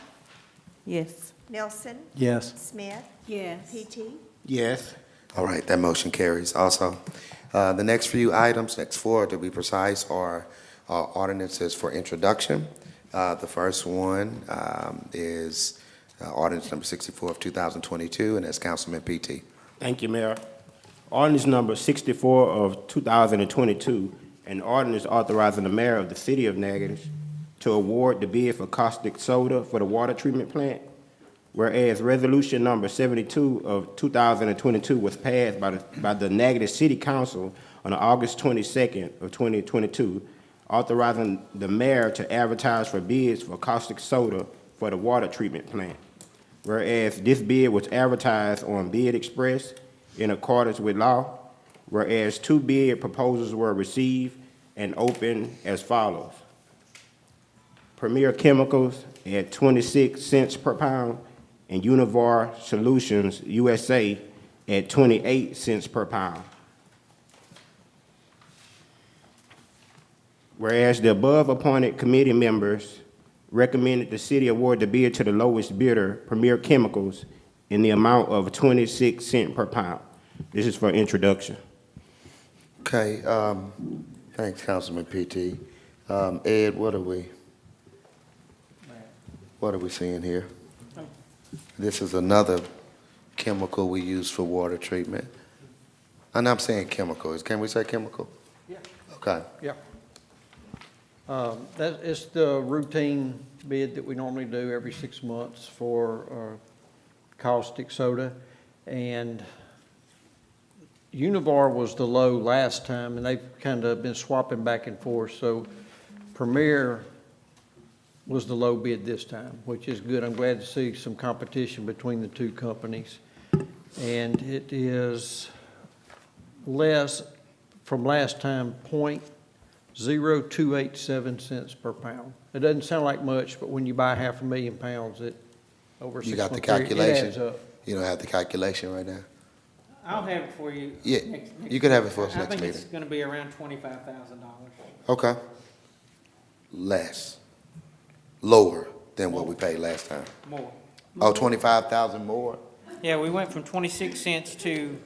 Yes. Nelson, Yes. Smith, Yes. PT, Yes. All right, that motion carries also. The next few items, next 4 to be precise, are ordinances for introduction. The first one is ordinance number 64 of 2022, and that's Councilman PT. Thank you, Mayor. Ordinance number 64 of 2022, an ordinance authorizing the mayor of the city of Natchitoches to award the bid for caustic soda for the water treatment plant. Whereas resolution number 72 of 2022 was passed by the Natchitoches City Council on August 22nd of 2022, authorizing the mayor to advertise for bids for caustic soda for the water treatment plant. Whereas this bid was advertised on Bid Express in accordance with law, whereas 2 bid proposals were received and opened as follows. Premier Chemicals at 26 cents per pound and Univar Solutions USA at 28 cents per pound. Whereas the above appointed committee members recommended the city award the bid to the lowest bidder, Premier Chemicals, in the amount of 26 cents per pound. This is for introduction. Okay, thanks, Councilman PT. Ed, what are we seeing here? This is another chemical we use for water treatment. And I'm saying chemicals. Can we say chemical? Yeah. Okay. Yeah. That is the routine bid that we normally do every 6 months for caustic soda. And Univar was the low last time, and they've kind of been swapping back and forth. So Premier was the low bid this time, which is good. I'm glad to see some competition between the two companies. And it is less from last time, 0.0287 cents per pound. It doesn't sound like much, but when you buy 500,000 pounds, it over 6 You got the months period, calculation? it adds up. You don't have the calculation right now? I'll have it for you. Yeah, next you could have it for us I next think it's meeting. gonna be around $25,000. Okay. Less. Lower than what we paid last time. More. Oh, 25,000 more? Yeah, we went from 26 cents to,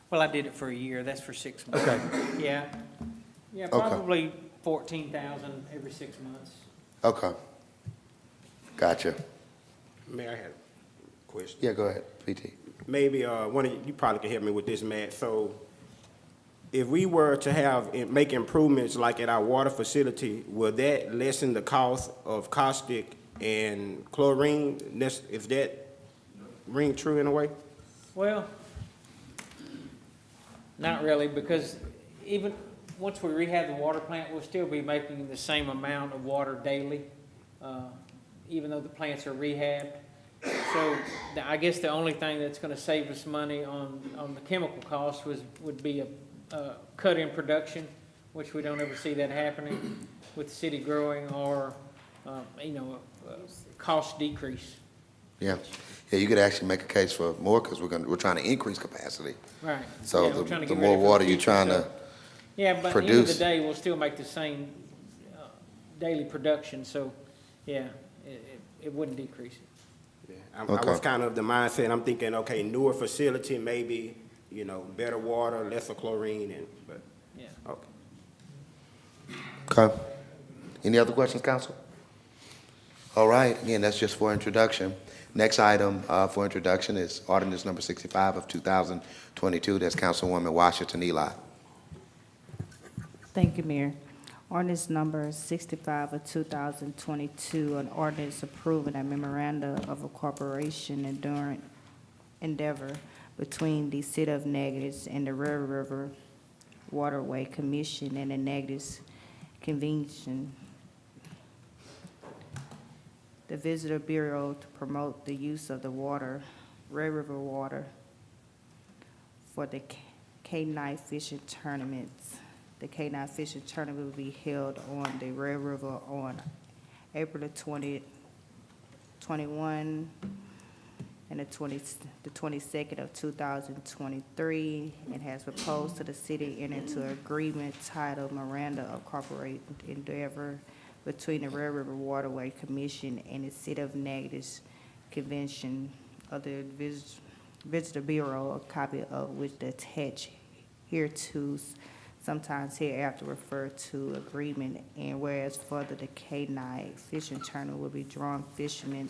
well, I did it for a year, that's for 6 months. Okay. Yeah, yeah, Okay. probably 14,000 every 6 months. Okay. Gotcha. Mayor, I had a question. Yeah, go ahead, PT. Maybe one of you probably can help me with this, Matt. So if we were to make improvements like at our water facility, will that lessen the cost of caustic and chlorine? Is that ring true in a way? Well, not really, because even once we rehab the water plant, we'll still be making the same amount of water daily, even though the plants are rehabbed. So I guess the only thing that's gonna save us money on the chemical costs would be a cut in production, which we don't ever see that happening with the city growing, or, cost decrease. Yeah. Yeah, you could actually make a case for more because we're trying to increase capacity. Right. So Yeah, we're trying to the get more ready for water the you're future, trying so- to Yeah, but at the end of the produce. day, we'll still make the same daily production, so, yeah, it wouldn't decrease it. Yeah, I Okay. was kind of the mindset, I'm thinking, okay, newer facility, maybe, better water, lesser chlorine, but, Yeah. okay. Okay. Any other questions, council? All right, again, that's just for introduction. Next item for introduction is ordinance number 65 of 2022. That's Councilwoman Washington Eli. Thank you, Mayor. Ordinance number 65 of 2022, an ordinance approving a memoranda of incorporation endeavor between the City of Natchitoches and the Red River Waterway Commission and the Natchitoches Convention, the Visitor Bureau, to promote the use of the Red River water for the K-9 fishing tournaments. The K-9 fishing tournament will be held on the Red River on April the 21 and the 22nd of 2023, and has proposed to the city enter into an agreement titled Miranda of Corporate Endeavor between the Red River Waterway Commission and the City of Natchitoches Convention of the Visitor Bureau, a copy of which is attached hereto sometimes hereafter referred to agreement, and whereas further the K-9 fishing tournament will be drawing fishermen,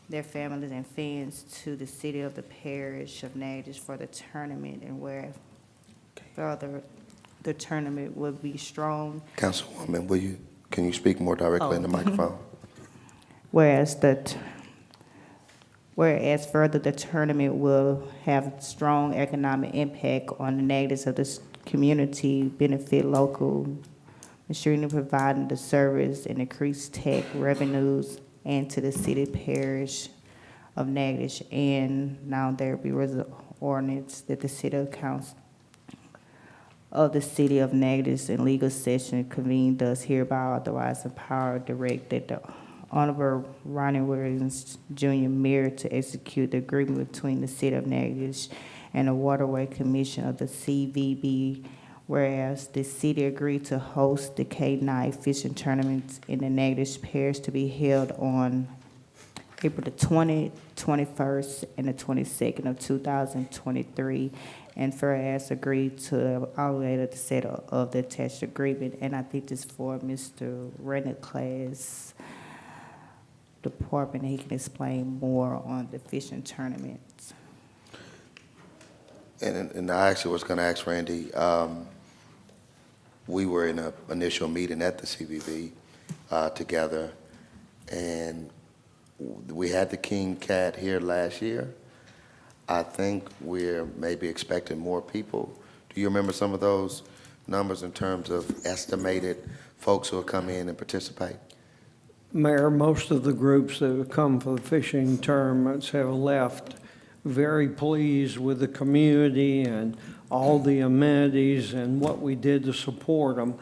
their families and friends to the city of the parish of Natchitoches for the tournament, and where further the tournament will be strong. Councilwoman, can you speak more directly in the microphone? Whereas further, the tournament will have strong economic impact on the natives of this community, benefit local, ensuring providing the service and increase tax revenues, and to the city parish of Natchitoches. And now there be an ordinance that the city council of the city of Natchitoches in legal session convened thus hereby authorizing power direct that the Honorable Ronnie Williams Jr. Mayor to execute the agreement between the City of Natchitoches and the Waterway Commission of the CVB, whereas the city agreed to host the K-9 fishing tournaments in the Natchitoches Parish to be held on April the 20th, 21st, and the 22nd of 2023, and whereas agreed to obligate the set of the attached agreement. And I think this for Mr. Renner class department, he can explain more on the fishing tournaments. And I actually was going to ask Randy, we were in an initial meeting at the CVB together, and we had the King Cat here last year. I think we're maybe expecting more people. Do you remember some of those numbers in terms of estimated folks who will come in and participate? Mayor, most of the groups that have come for the fishing tournaments have left very pleased with the community and all the amenities and what we did to support them.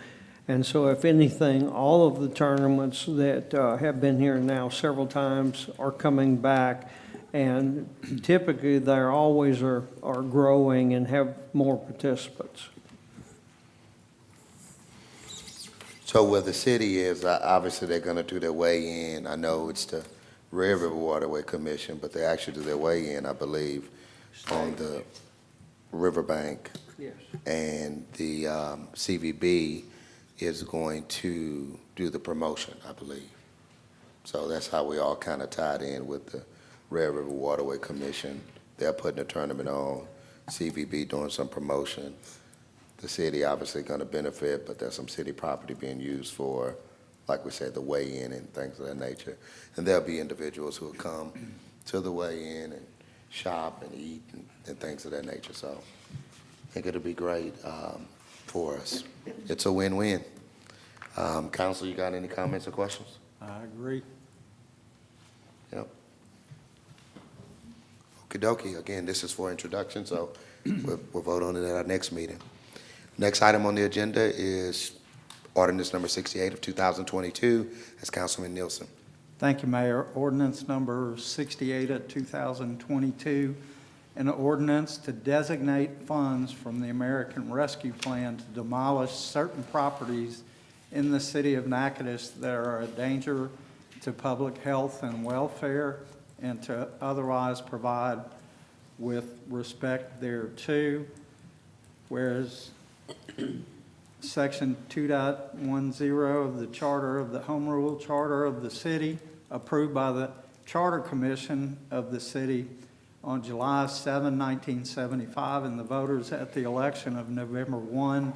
And so if anything, all of the tournaments that have been here now several times are coming back, and typically they always are growing and have more participants. So where the city is, obviously they're going to do their weigh-in. I know it's the Red River Waterway Commission, but they actually do their weigh-in, I believe, on the riverbank. Yes. And the CVB is going to do the promotion, I believe. So that's how we all kind of tied in with the Red River Waterway Commission. They're putting a tournament on, CVB doing some promotion. The city obviously going to benefit, but there's some city property being used for, like we said, the weigh-in and things of that nature. And there'll be individuals who will come to the weigh-in and shop and eat and things of that nature. So I think it'll be great for us. It's a win-win. Council, you got any comments or questions? I agree. Yep. Okie dokie. Again, this is for introduction, so we'll vote on it at our next meeting. Next item on the agenda is Ordinance Number 68 of 2022. That's Councilman Nielsen. Thank you, Mayor. Ordinance number 68 of 2022, an ordinance to designate funds from the American Rescue Plan to demolish certain properties in the city of Natchitoches that are a danger to public health and welfare, and to otherwise provide with respect thereto. Whereas Section 2.10 of the Charter of the Home Rule Charter of the City, approved by the Charter Commission of the City on July 7, 1975, and the voters at the election of November 1,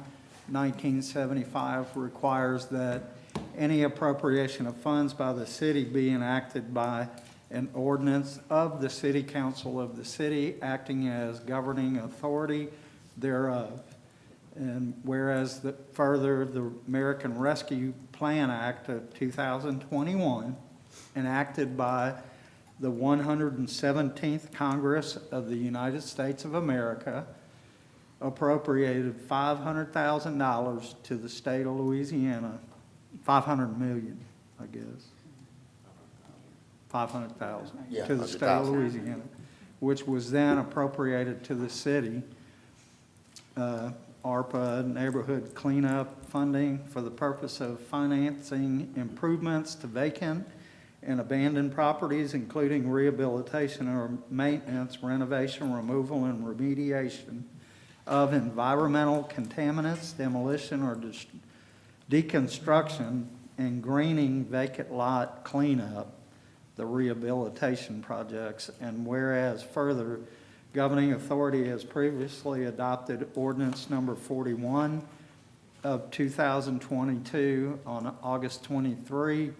1975, requires that any appropriation of funds by the city be enacted by an ordinance of the City Council of the city, acting as governing authority thereof. And whereas further, the American Rescue Plan Act of 2021, enacted by the 117th Congress of the United States of America, appropriated $500,000 to the state of Louisiana, $500 million, I guess. 500,000 Yeah, to the state of 100,000. Louisiana, which was then appropriated to the city. ARPA neighborhood cleanup funding for the purpose of financing improvements to vacant and abandoned properties, including rehabilitation or maintenance, renovation, removal, and remediation of environmental contaminants, demolition or deconstruction, and greening vacant lot cleanup, the rehabilitation projects. And whereas further, governing authority has previously adopted Ordinance Number 41 of 2022 on August 23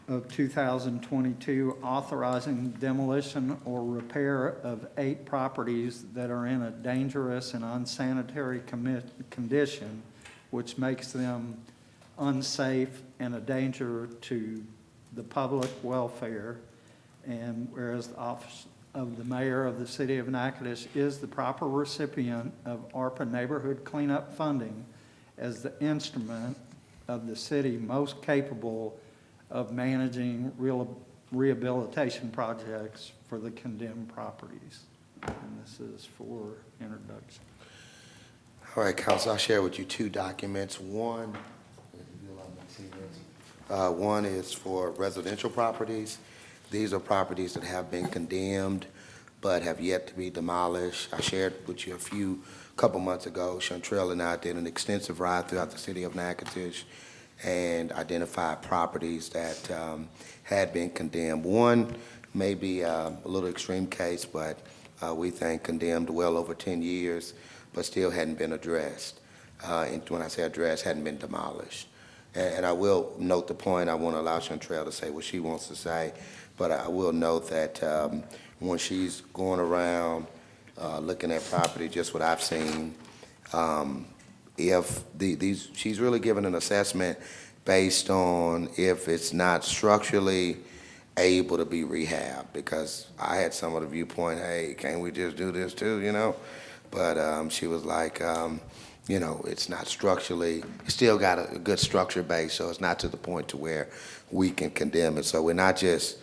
of 2022, authorizing demolition or repair of 8 properties that are in a dangerous and unsanitary condition, which makes them unsafe and a danger to the public welfare. And whereas the office of the mayor of the city of Natchitoches is the proper recipient of ARPA neighborhood cleanup funding as the instrument of the city most capable of managing rehabilitation projects for the condemned properties. And this is for introduction. All right, Council, I'll share with you 2 documents. One is for residential properties. These are properties that have been condemned but have yet to be demolished. I shared with you a couple months ago, Chantrell and I did an extensive ride throughout the city of Natchitoches and identified properties that had been condemned. One may be a little extreme case, but we think condemned well over 10 years, but still hadn't been addressed. And when I say addressed, hadn't been demolished. And I will note the point. I want to allow Chantrell to say what she wants to say, but I will note that when she's going around looking at property, just what I've seen, if she's really giving an assessment based on if it's not structurally able to be rehabbed, because I had some of the viewpoint, hey, can't we just do this too, you know? But she was like, you know, it's not structurally, it's still got a good structure base, so it's not to the point to where we can condemn it. So we're not just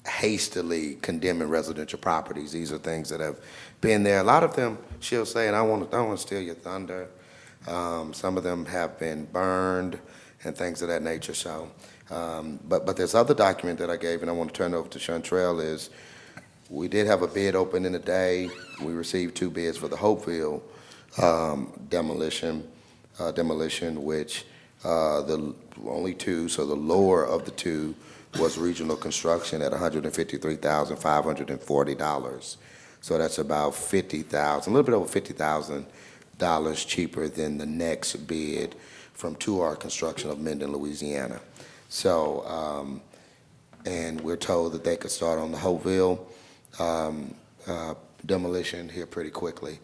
hastily condemning residential properties. These are things that have been there. A lot of them, she'll say, and I don't want to steal your thunder, some of them have been burned and things of that nature. So, but this other document that I gave, and I want to turn over to Chantrell, is we did have a bid open in the day. We received 2 bids for the Hopeville demolition, which the only 2, so the lower of the 2 was regional construction at $153,540. So that's about $50,000, a little bit over $50,000 cheaper than the next bid from 2R Construction of Minden, Louisiana. So, and we're told that they could start on the Hopeville demolition here pretty quickly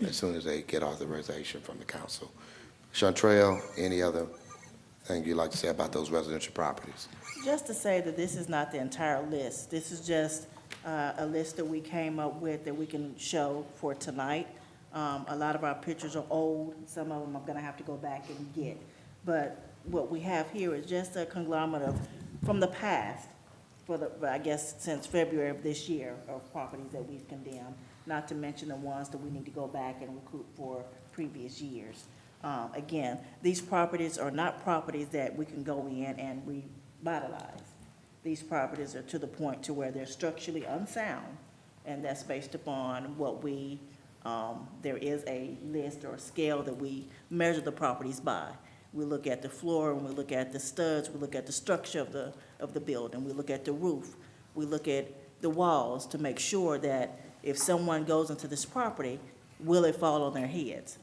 as soon as they get authorization from the council. Chantrell, any other thing you'd like to say about those residential properties? Just to say that this is not the entire list. This is just a list that we came up with that we can show for tonight. A lot of our pictures are old. Some of them I'm going to have to go back and get. But what we have here is just a conglomerate of, from the past, for the, I guess, since February of this year, of properties that we've condemned, not to mention the ones that we need to go back and recruit for previous years. Again, these properties are not properties that we can go in and revitalize. These properties are to the point to where they're structurally unsound, and that's based upon what we, there is a list or a scale that we measure the properties by. We look at the floor, and we look at the studs, we look at the structure of the building, we look at the roof, we look at the walls to make sure that if someone goes into this property, will it fall on their heads?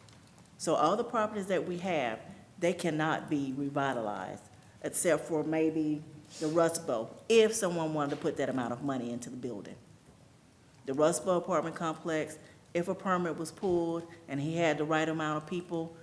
So all the properties that we have, they cannot be revitalized, except for maybe the Rust Bowl, if someone wanted to put that amount of money into the building. The Rust Bowl apartment complex, if a permit was pulled and he had the right amount of people,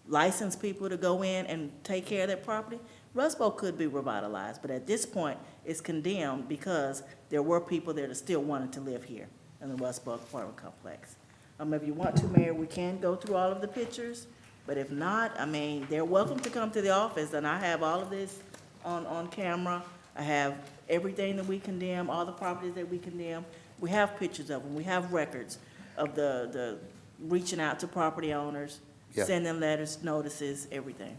licensed people to go in and take care of that property, Rust Bowl could be revitalized. But at this point, it's condemned because there were people there that still wanted to live here in the Rust Bowl apartment complex. If you want to, Mayor, we can go through all of the pictures, but if not, I mean, they're welcome to come to the office, and I have all of this on camera. I have everything that we condemn, all the properties that we condemn. We have pictures of them. We have records of the reaching out to property owners, Yeah. sending letters, notices, everything.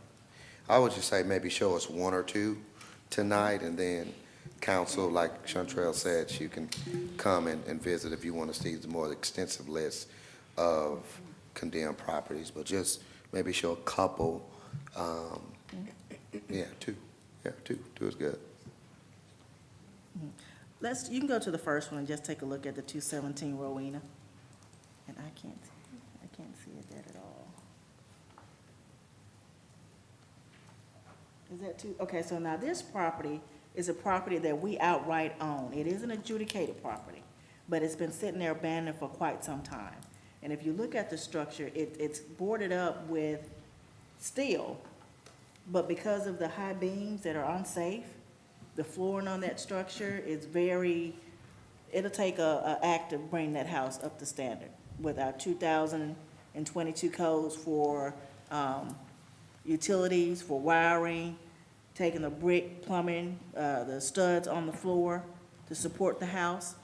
I would just say maybe show us 1 or 2 tonight, and then council, like Chantrell said, you can come and visit if you want to see the more extensive list of condemned properties, but just maybe show a couple. Yeah, two. Yeah, two is good. You can go to the first one and just take a look at the 217 Rowena. And I can't see it there at all. Is that too? Okay, so now this property is a property that we outright own. It is an adjudicated property, but it's been sitting there abandoned for quite some time. And if you look at the structure, it's boarded up with steel, but because of the high beams that are unsafe, the flooring on that structure is it'll take a act to bring that house up to standard with our 2022 codes for utilities, for wiring, taking the brick plumbing, the studs on the floor to support the house.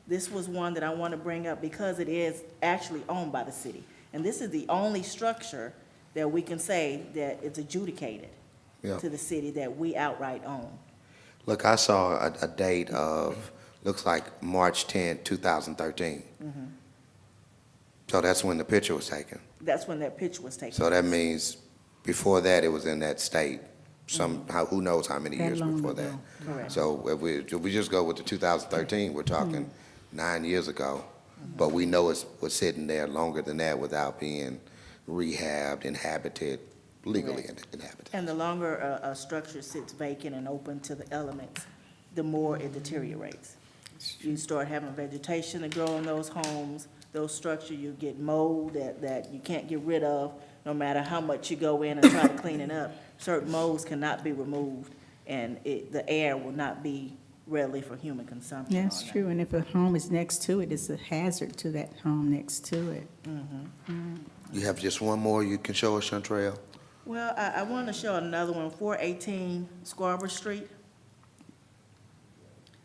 This was one that I want to bring up because it is actually owned by the city. And this is the only structure that we can say that it's adjudicated Yeah. to the city that we outright own. Look, I saw a date of, looks like March 10, 2013. So that's when the picture was taken. That's when that picture was taken. So that means before that, it was in that state. Who knows how many That years long before ago. that. Correct. So if we just go with the 2013, we're talking 9 years ago. But we know it was sitting there longer than that without being rehabbed, inhabited, legally inhabited. And the longer a structure sits vacant and open to the elements, the more it deteriorates. You start having vegetation to grow in those homes, those structures, you get mold that you can't get rid of, no matter how much you go in and try to clean it up. Certain molds cannot be removed, and the air will not be readily for human consumption. That's on that. true, and if a home is next to it, it's a hazard to that home next to it. You have just one more you can show us, Chantrell? Well, I want to show another one, 418 Scarborough Street.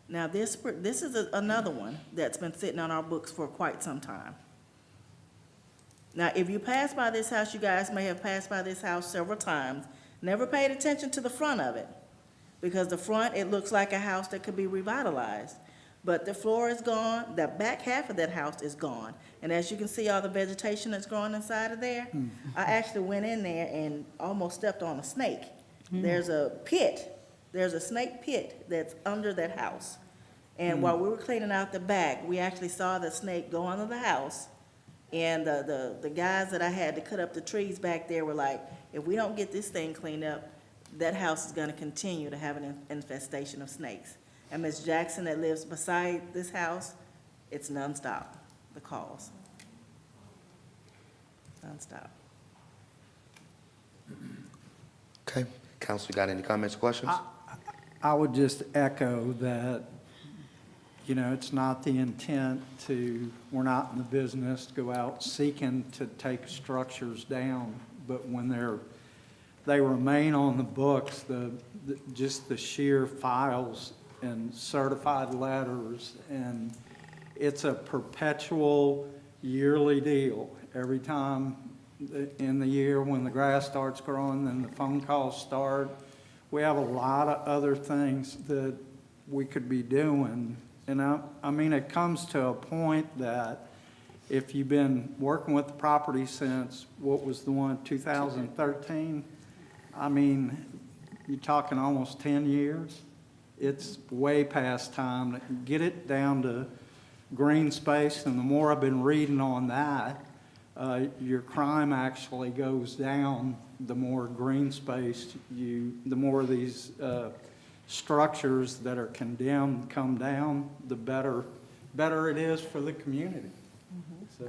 Now, this is another one that's been sitting on our books for quite some time. Now, if you pass by this house, you guys may have passed by this house several times, never paid attention to the front of it, because the front, it looks like a house that could be revitalized. But the floor is gone, the back half of that house is gone. And as you can see, all the vegetation that's growing inside of there, I actually went in there and almost stepped on a snake. There's a snake pit that's under that house. And while we were cleaning out the back, we actually saw the snake go under the house. And the guys that I had to cut up the trees back there were like, if we don't get this thing cleaned up, that house is gonna continue to have an infestation of snakes. And Ms. Jackson that lives beside this house, it's nonstop, the calls. Nonstop. Okay. Council, got any comments or questions? I would just echo that, it's not the intent we're not in the business to go out seeking to take structures down, but when they remain on the books, just the sheer files and certified letters, and it's a perpetual yearly deal. Every time in the year when the grass starts growing, then the phone calls start. We have a lot of other things that we could be doing. And I mean, it comes to a point that if you've been working with the property since, what was the one, 2013? I mean, you're talking almost 10 years. It's way past time to get it down to green space, and the more I've been reading on that, your crime actually goes down the more green space the more these structures that are condemned come down, the better it is for the community. So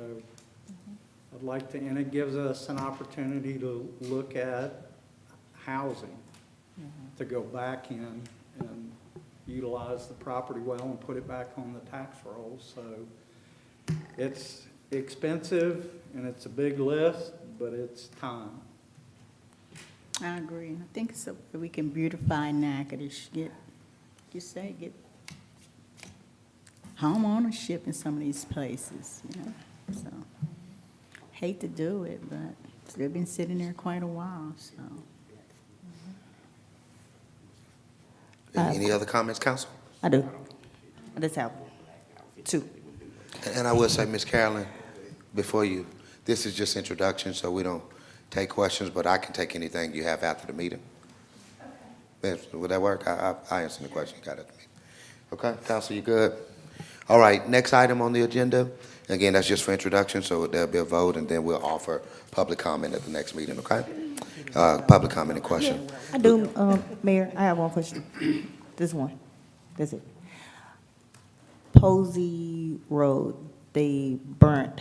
I'd like to, and it gives us an opportunity to look at housing, to go back in and utilize the property well and put it back on the tax roll. So it's expensive and it's a big list, but it's time. I agree. I think it's so we can beautify Natchitoches, get home ownership in some of these places, So, hate to do it, but they've been sitting there quite a while, so. Any other comments, council? I do. I just have two. And I will say, Ms. Carolyn, before you, this is just introduction, so we don't take questions, but I can take anything you have after the meeting. Would that work? I answer the question you got at the meeting. Okay, Council, you good? All right, next item on the agenda. Again, that's just for introduction, so there'll be a vote, and then we'll offer public comment at the next meeting, okay? Public comment and question. I do, Mayor, I have one question. This one. That's it. Posey Road, they burnt.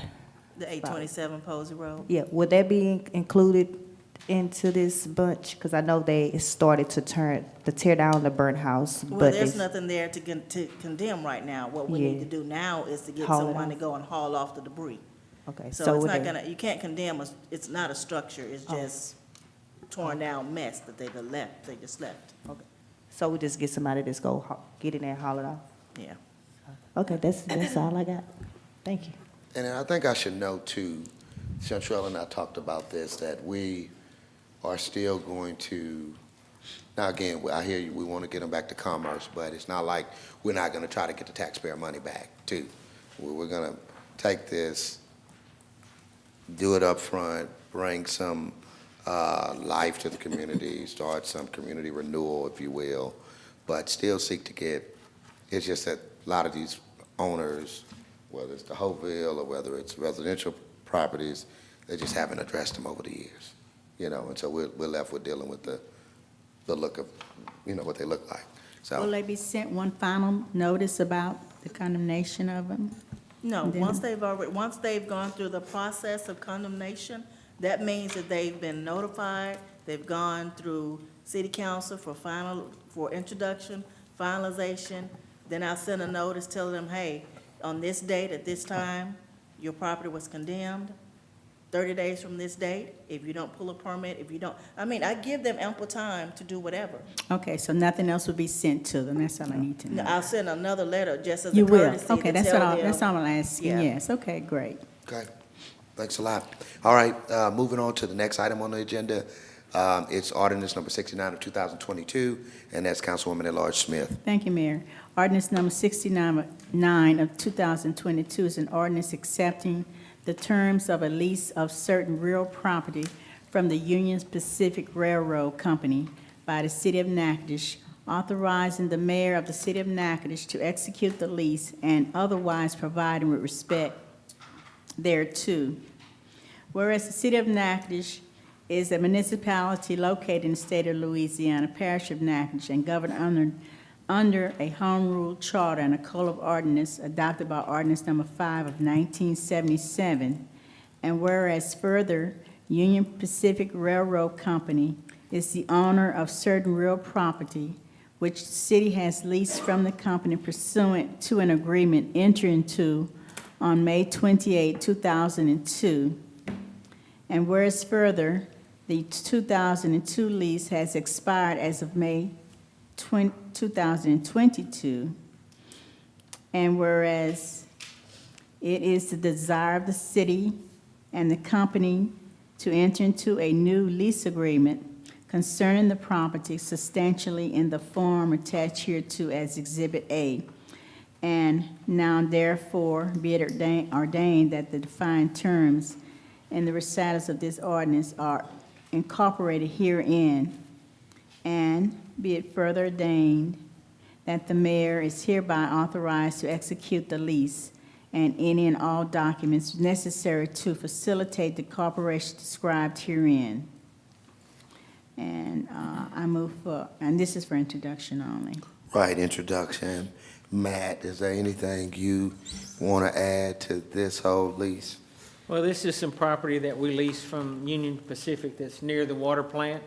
The 827 Posey Road. Yeah, would that be included into this bunch? Because I know they started to tear down the burnt house, Well, but there's they- nothing there to condemn right now. What we need to do now is to get Haul it someone to off. go and haul off the debris. Okay, So so it's would not they, gonna, you can't condemn, it's not a structure, it's Oh. just torn down mess that they just left, so we just get somebody that's go get in there and haul it off? yeah. Okay, that's all I got. Thank you. And I think I should note too, Chantrell and I talked about this, that we are still going to, now again, I hear you, we want to get them back to commerce, but it's not like we're not going to try to get the taxpayer money back too. We're going to take this, do it up front, bring some life to the community, start some community renewal, if you will, but still seek to get, it's just that a lot of these owners, whether it's the Hopeville or whether it's residential properties, they just haven't addressed them over the years, you know, and so we're left with dealing with the look of, you know, what they look like. Will So, they be sent one final notice about the condemnation of them? No, And then- once they've gone through the process of condemnation, that means that they've been notified, they've gone through city council for introduction, finalization, then I'll send a notice telling them, hey, on this date, at this time, your property was condemned, 30 days from this date, if you don't pull a permit, if you don't, I give them ample time to do whatever. Okay, so nothing else will be sent to them, that's all I need to know. I'll send another letter just as a You will, courtesy to okay, tell them. that's all I'm asking, Yeah. yes, okay, great. okay, thanks a lot. All right, moving on to the next item on the agenda. It's Ordinance Number 69 of 2022, and that's Councilwoman at-large Smith. Thank you, Mayor. Ordinance number 69 of 2022 is an ordinance accepting the terms of a lease of certain real property from the Union Pacific Railroad Company by the City of Natchitoches, authorizing the mayor of the City of Natchitoches to execute the lease and otherwise providing with respect thereto. Whereas the City of Natchitoches is a municipality located in the state of Louisiana, parish of Natchitoches, and governed under a home rule charter and a code of ordinance adopted by Ordinance Number 5 of 1977. And whereas further, Union Pacific Railroad Company is the owner of certain real property which the city has leased from the company pursuant to an agreement entered into on May 28, 2002. And whereas further, the 2002 lease has expired as of May 2022. And whereas it is the desire of the city and the company to enter into a new lease agreement concerning the property substantially in the form attached hereto as Exhibit A. And now therefore be it ordained that the defined terms and the recitals of this ordinance are incorporated herein, and be it further ordained that the mayor is hereby authorized to execute the lease and any and all documents necessary to facilitate the corporation described herein. And I move for, and this is for introduction only. Right, introduction. Matt, is there anything you want to add to this whole lease? Well, this is some property that we leased from Union Pacific that's near the water plant,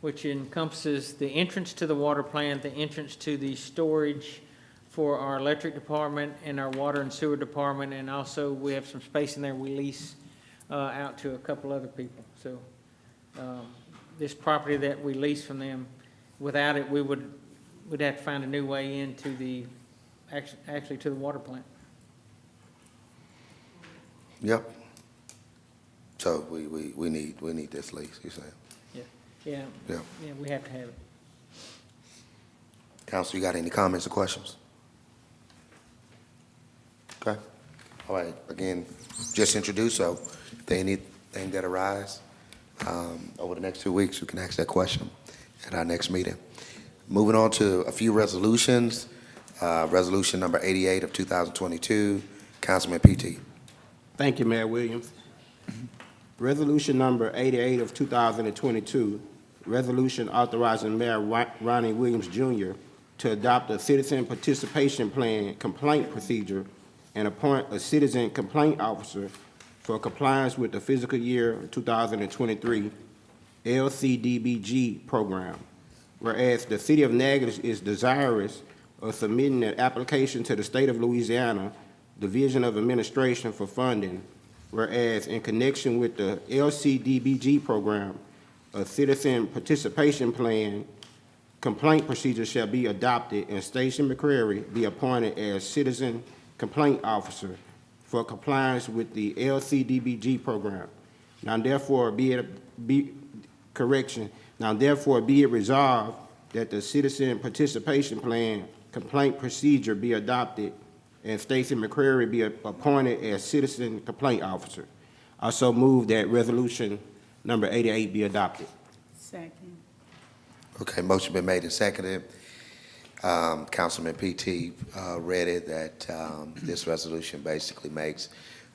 which encompasses the entrance to the water plant, the entrance to the storage for our electric department and our water and sewer department, and also we have some space in there we lease out to a couple other people. So this property that we lease from them, without it, we'd have to find a new way into the, actually to the water plant. Yep. So we need this lease, you saying? Yeah, Yeah. we have to have it. Council, you got any comments or questions? Okay. All right, again, just introduce, so if there anything that arise, over the next 2 weeks, you can ask that question at our next meeting. Moving on to a few resolutions. Resolution number 88 of 2022, Councilman PT. Thank you, Mayor Williams. Resolution number 88 of 2022, resolution authorizing Mayor Ronnie Williams Jr. to adopt a citizen participation plan complaint procedure and appoint a citizen complaint officer for compliance with the fiscal year 2023 Lcdbg program. Whereas the City of Natchitoches is desirous of submitting an application to the State of Louisiana Division of Administration for funding, whereas in connection with the Lcdbg program, a citizen participation plan complaint procedure shall be adopted and Stacy McCrary be appointed as citizen complaint officer for compliance with the Lcdbg program. Now therefore be it resolved that the citizen participation plan complaint procedure be adopted and Stacy McCrary be appointed as citizen complaint officer. I also move that resolution number 88 be adopted. Second. Okay, motion been made and seconded. Councilman PT read it that this resolution basically makes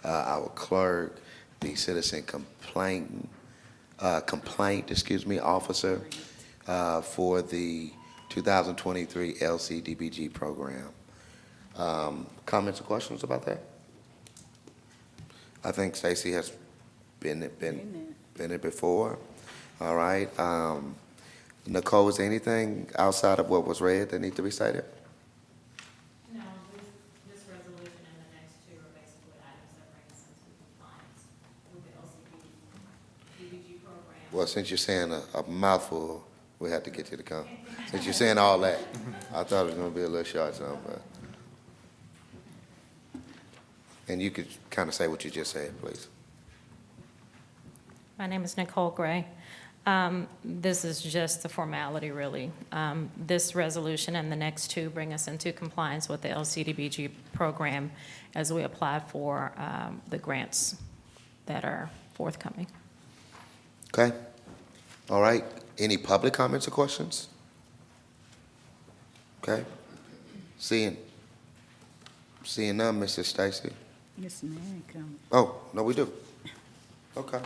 our clerk the citizen complaint officer for the 2023 Lcdbg program. Comments or questions about that? I think Stacy has been it before. All right. Nicole, is there anything outside of what was read that needs to be cited? No, this resolution and the next two are basically items that bring us into compliance with the Lcdbg program. Well, since you're saying a mouthful, we have to get you to come. Since you're saying all that, I thought it was going to be a little short, something, but. And you could kind of say what you just said, please. My name is Nicole Gray. This is just the formality, really. This resolution and the next two bring us into compliance with the Lcdbg program as we apply for the grants that are forthcoming. Okay. All right. Any public comments or questions? Okay. Seeing none, Mrs. Stacy. Yes, ma'am. Come. Oh, no, we do. Okay.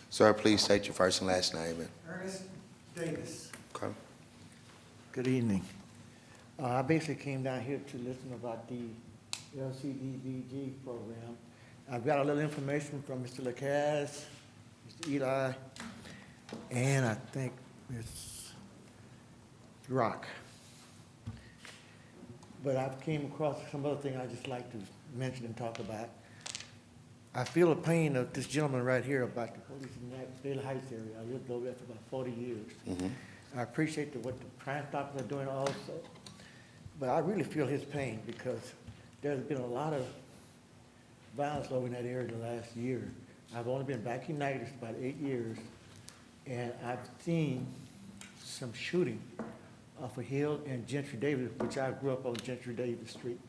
Sir, please state your first and last name. Ernest Davis. Okay. Good evening. I basically came down here to listen about the Lcdbg program. I've got a little information from Mr. Lcdbg, Mr. Eli, and I think Ms. Rock. But I've came across some other thing I'd just like to mention and talk about. I feel the pain of this gentleman right here about the police in that Bailey Heights area. I lived over there for about 40 years. Mm-hmm. I appreciate what the Crime Stoppers are doing also, but I really feel his pain because there's been a lot of violence over in that area the last year. I've only been back in Natchitoches about 8 years, and I've seen some shooting off of Hill and Gentry Davis, which I grew up on Gentry Davis Street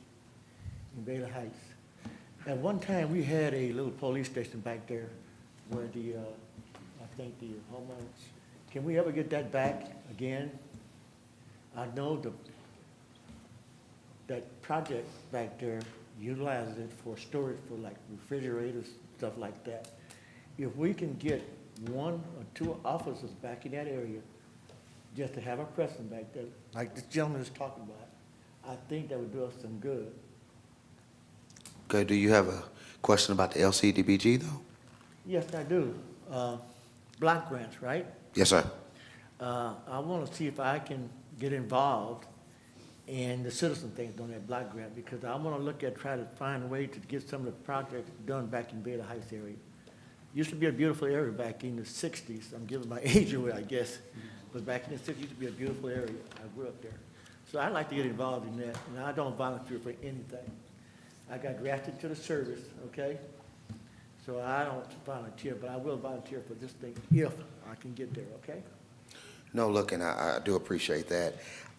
in Bailey Heights. At one time, we had a little police station back there where the, I think the homeowners, can we ever get that back again? I know that project back there utilizes it for storage for like refrigerators, stuff like that. If we can get 1 or 2 officers back in that area, just to have a presence back there, like this gentleman is talking about, I think that would do us some good. Okay, do you have a question about the Lcdbg, though? Yes, I do. Block grants, right? Yes, sir. I want to see if I can get involved in the citizen things on that block grant, because I want to look at, try to find a way to get some of the projects done back in Bailey Heights area. Used to be a beautiful area back in the 60s. I'm giving my age away, I guess. But back in the 60s, it used to be a beautiful area. I grew up there. So I'd like to get involved in that, and I don't volunteer for anything. I got drafted to the service, okay? So I don't volunteer, but I will volunteer for this thing if I can get there, okay? No, look, and I do appreciate that.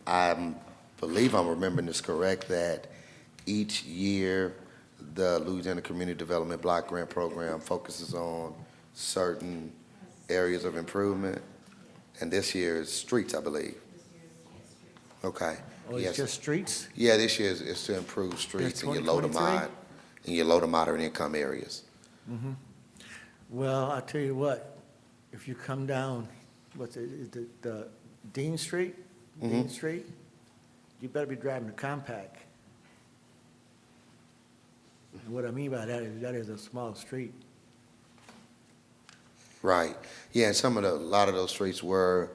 I believe I'm remembering this correct, that each year the Louisiana Community Development Block Grant Program focuses on certain areas of improvement, and this year is streets, I believe. Okay. Oh, Yes. it's just streets? Yeah, this year is to improve streets in your low to 2023? in your low to moderate income areas. Well, I tell you what, if you come down, what's it, is it the Dean Street? Dean Street? You better be driving a compact. And what I mean by that is a small street. Right. Yeah, and a lot of those streets were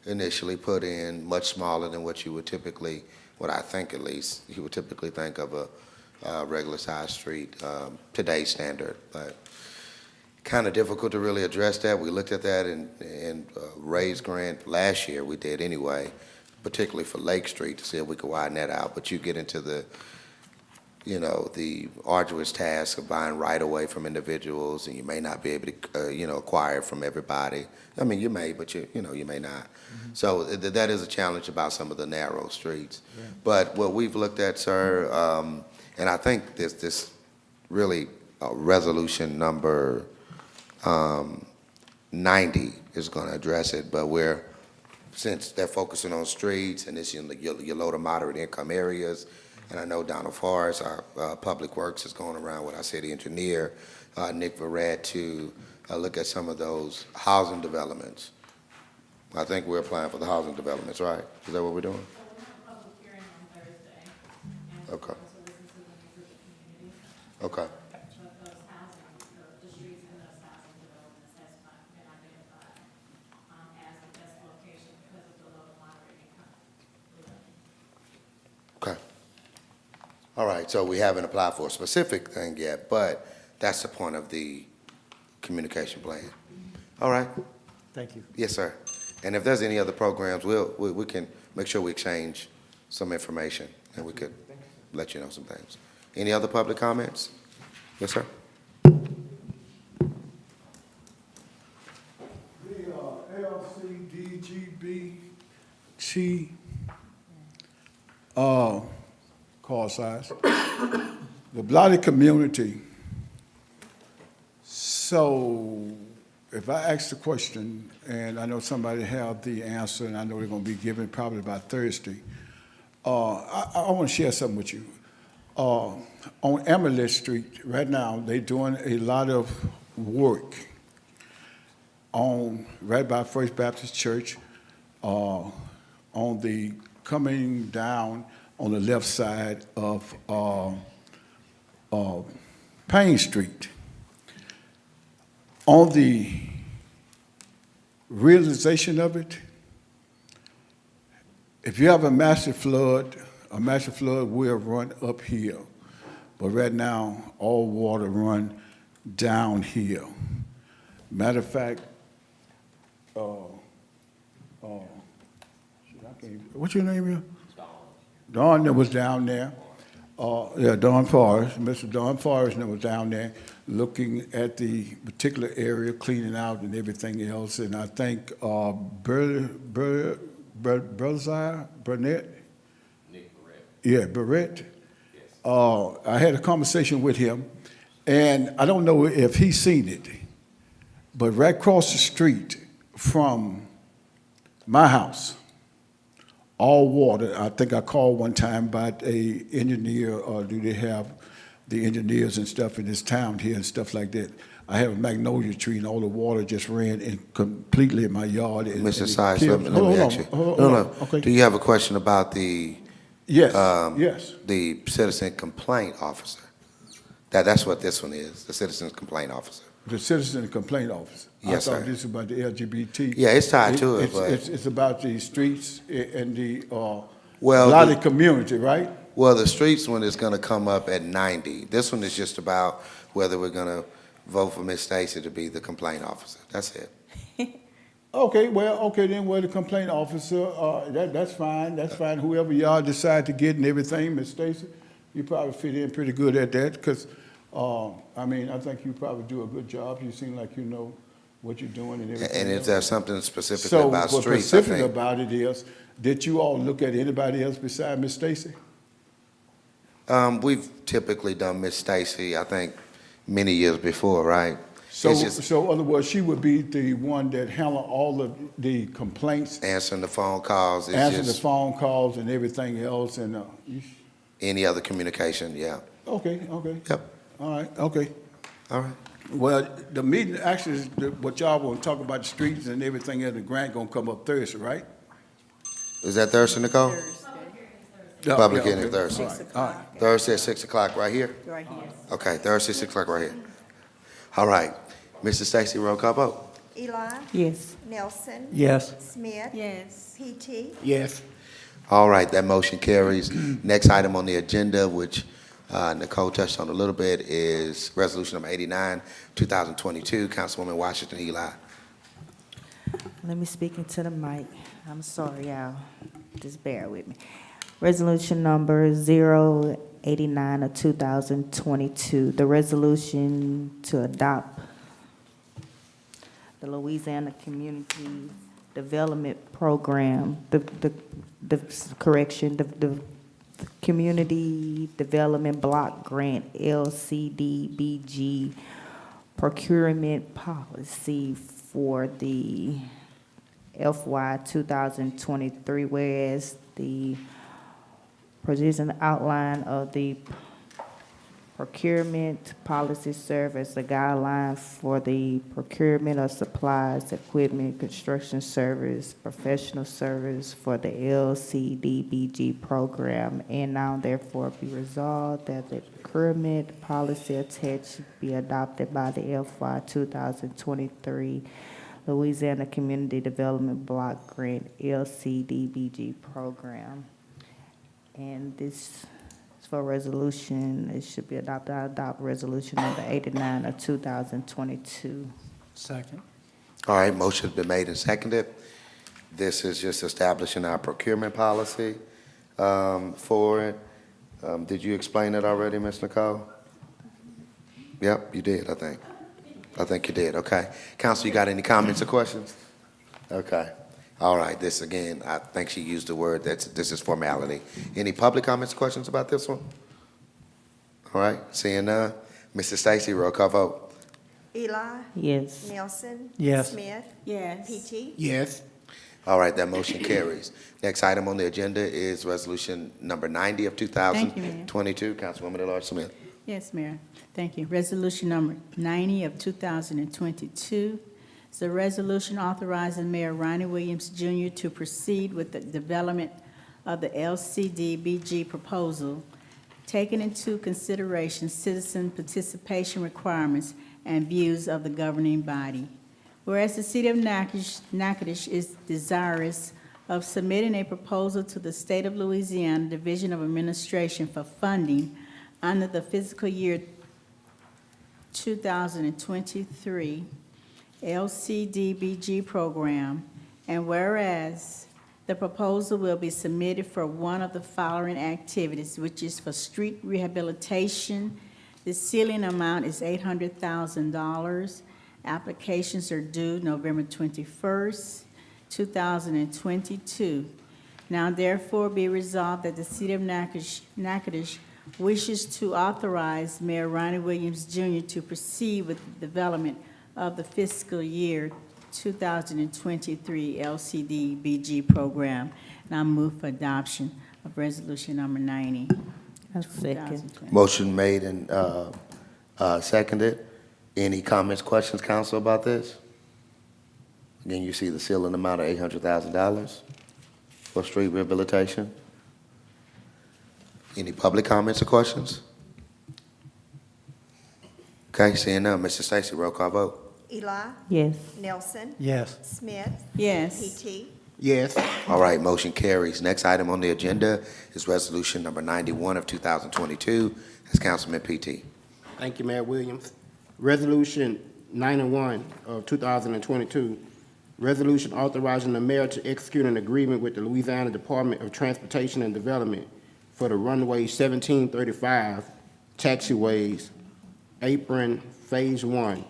initially put in much smaller than what you would typically, what I think at least, you would typically think of a regular sized street, today's standard. But kind of difficult to really address that. We looked at that in Ray's grant last year, we did anyway, particularly for Lake Street to see if we could widen that out. But you get into the arduous task of buying right away from individuals, and you may not be able to, acquire from everybody. I mean, you may, but you may not. So that is a challenge about some of the narrow streets. Yeah. But what we've looked at, sir, and I think this really resolution number 90 is going to address it, but since they're focusing on streets and it's in your low to moderate income areas, and I know Donald Forrest, our Public Works, is going around with our city engineer, Nick Verrett, to look at some of those housing developments. I think we're applying for the housing developments, right? Is that what we're doing? Okay. Okay. Okay. All right, so we haven't applied for a specific thing yet, but that's the point of the communication plan. All right. Thank you. Yes, sir. And if there's any other programs, we can make sure we exchange some information, and we could let you know some things. Any other public comments? Yes, sir. The Lcdbg call size, the blighted community. So if I ask the question, and I know somebody have the answer, and I know they're going to be given probably by Thursday, I want to share something with you. On Emily Street, right now, they're doing a lot of work right by First Baptist Church, on the coming down on the left side of Payne Street. On the realization of it, if you have a massive flood will run uphill. But right now, all water run downhill. Matter of fact, what's your name here? Don that was down there. Don Forrest, Mr. Don Forrest that was down there looking at the particular area, cleaning out and everything else. And I think Burnett? Nick Barrett. Yeah, Barrett. Yes. I had a conversation with him, and I don't know if he's seen it, but right across the street from my house, all water. I think I called one time about a engineer, or do they have the engineers and stuff in this town here and stuff like that. I have a magnolia tree, and all the water just ran in completely in my yard. Mr. Sykes, let me ask you. No. Okay. Do you have a question about the Yes, the citizen complaint officer? That's what this one is, the citizen complaint officer. The citizen complaint officer. Yes, I thought sir. this was about the LGBT. Yeah, it's tied to it, but It's about the streets and the Well, blighted community, right? well, the streets one is going to come up at 90. This one is just about whether we're going to vote for Ms. Stacy to be the complaint officer. That's it. Okay, then, the complaint officer, that's fine, Whoever y'all decide to get and everything, Ms. Stacy, you probably fit in pretty good at that, because, I think you probably do a good job. You seem like you know what you're doing and everything. And if else. there's something specifically about So, what's streets, I specific think. about it is, did you all look at anybody else besides Ms. Stacy? We've typically done Miss Stacy, I think, many years before, right? So, It's just so in other words, she would be the one that handle all of the complaints, answering the phone calls. It's answer the just phone calls and everything else, and, any other communication, yeah. okay. Yep, All right, okay. all right. Well, the meeting, actually, is what y'all want to talk about the streets and everything, and the grant gonna come up Thursday, right? Is that Thursday, Nicole? Yeah, Public yeah, hearing okay. Thursday. All right, all right. Thursday at 6 o'clock, right here? Right here. Okay, Thursday, 6 o'clock, right here. All right. Mrs. Stacy, roll call vote. Eli, Yes. Nelson. Yes. Smith. Yes. PT. Yes. All right, that motion carries. Next item on the agenda, which Nicole touched on a little bit, is Resolution Number 89, 2022. Councilwoman Washington Eli. Let me speak into the mic. I'm sorry, y'all. Just bear with me. Resolution number 089 of 2022. The resolution to adopt the Louisiana Community Development Program, the Community Development Block Grant, Lcdbg procurement policy for the FY 2023, whereas the provision outline of the procurement policy serve as a guideline for the procurement of supplies, equipment, construction service, professional service for the Lcdbg program, and now therefore be resolved that the procurement policy attached be adopted by the FY 2023 Louisiana Community Development Block Grant Lcdbg program. And this is for resolution, it should be adopted. I adopt resolution number 89 of 2022. Second. All right, motion's been made and seconded. This is just establishing our procurement policy for it. Did you explain it already, Ms. Nicole? Yep, you did, I think. I think you did, okay. Council, you got any comments or questions? Okay. All right, this again, I think she used the word, this is formality. Any public comments or questions about this one? All right, seeing none. Mrs. Stacy, roll call vote. Eli, Yes. Nelson. Yes. Smith. Yes. PT. Yes. All right, that motion carries. Next item on the agenda is Resolution Number 90 of Thank you, Mayor. 2022. Councilwoman at-large Smith. Yes, Mayor. Thank you. Resolution number 90 of 2022 is a resolution authorizing Mayor Ronnie Williams Jr. to proceed with the development of the Lcdbg proposal, taking into consideration citizen participation requirements and views of the governing body. Whereas the City of Natchitoches is desirous of submitting a proposal to the State of Louisiana Division of Administration for funding under the fiscal year 2023 Lcdbg program, and whereas the proposal will be submitted for one of the following activities, which is for street rehabilitation. The ceiling amount is $800,000. Applications are due November 21st, 2022. Now therefore be resolved that the City of Natchitoches wishes to authorize Mayor Ronnie Williams Jr. to proceed with the development of the fiscal year 2023 Lcdbg program. And I move for adoption of resolution number 90. A second. 2020. Motion made and seconded. Any comments, questions, council, about this? Again, you see the ceiling amount of $800,000 for street rehabilitation. Any public comments or questions? Okay, seeing none. Mr. Stacy, roll call vote. Eli, Yes. Nelson. Yes. Smith. Yes. PT. Yes. All right, motion carries. Next item on the agenda is Resolution Number 91 of 2022. That's Councilman PT. Thank you, Mayor Williams. Resolution 91 of 2022, resolution authorizing the mayor to execute an agreement with the Louisiana Department of Transportation and Development for the runway 1735 taxiways apron Phase 1.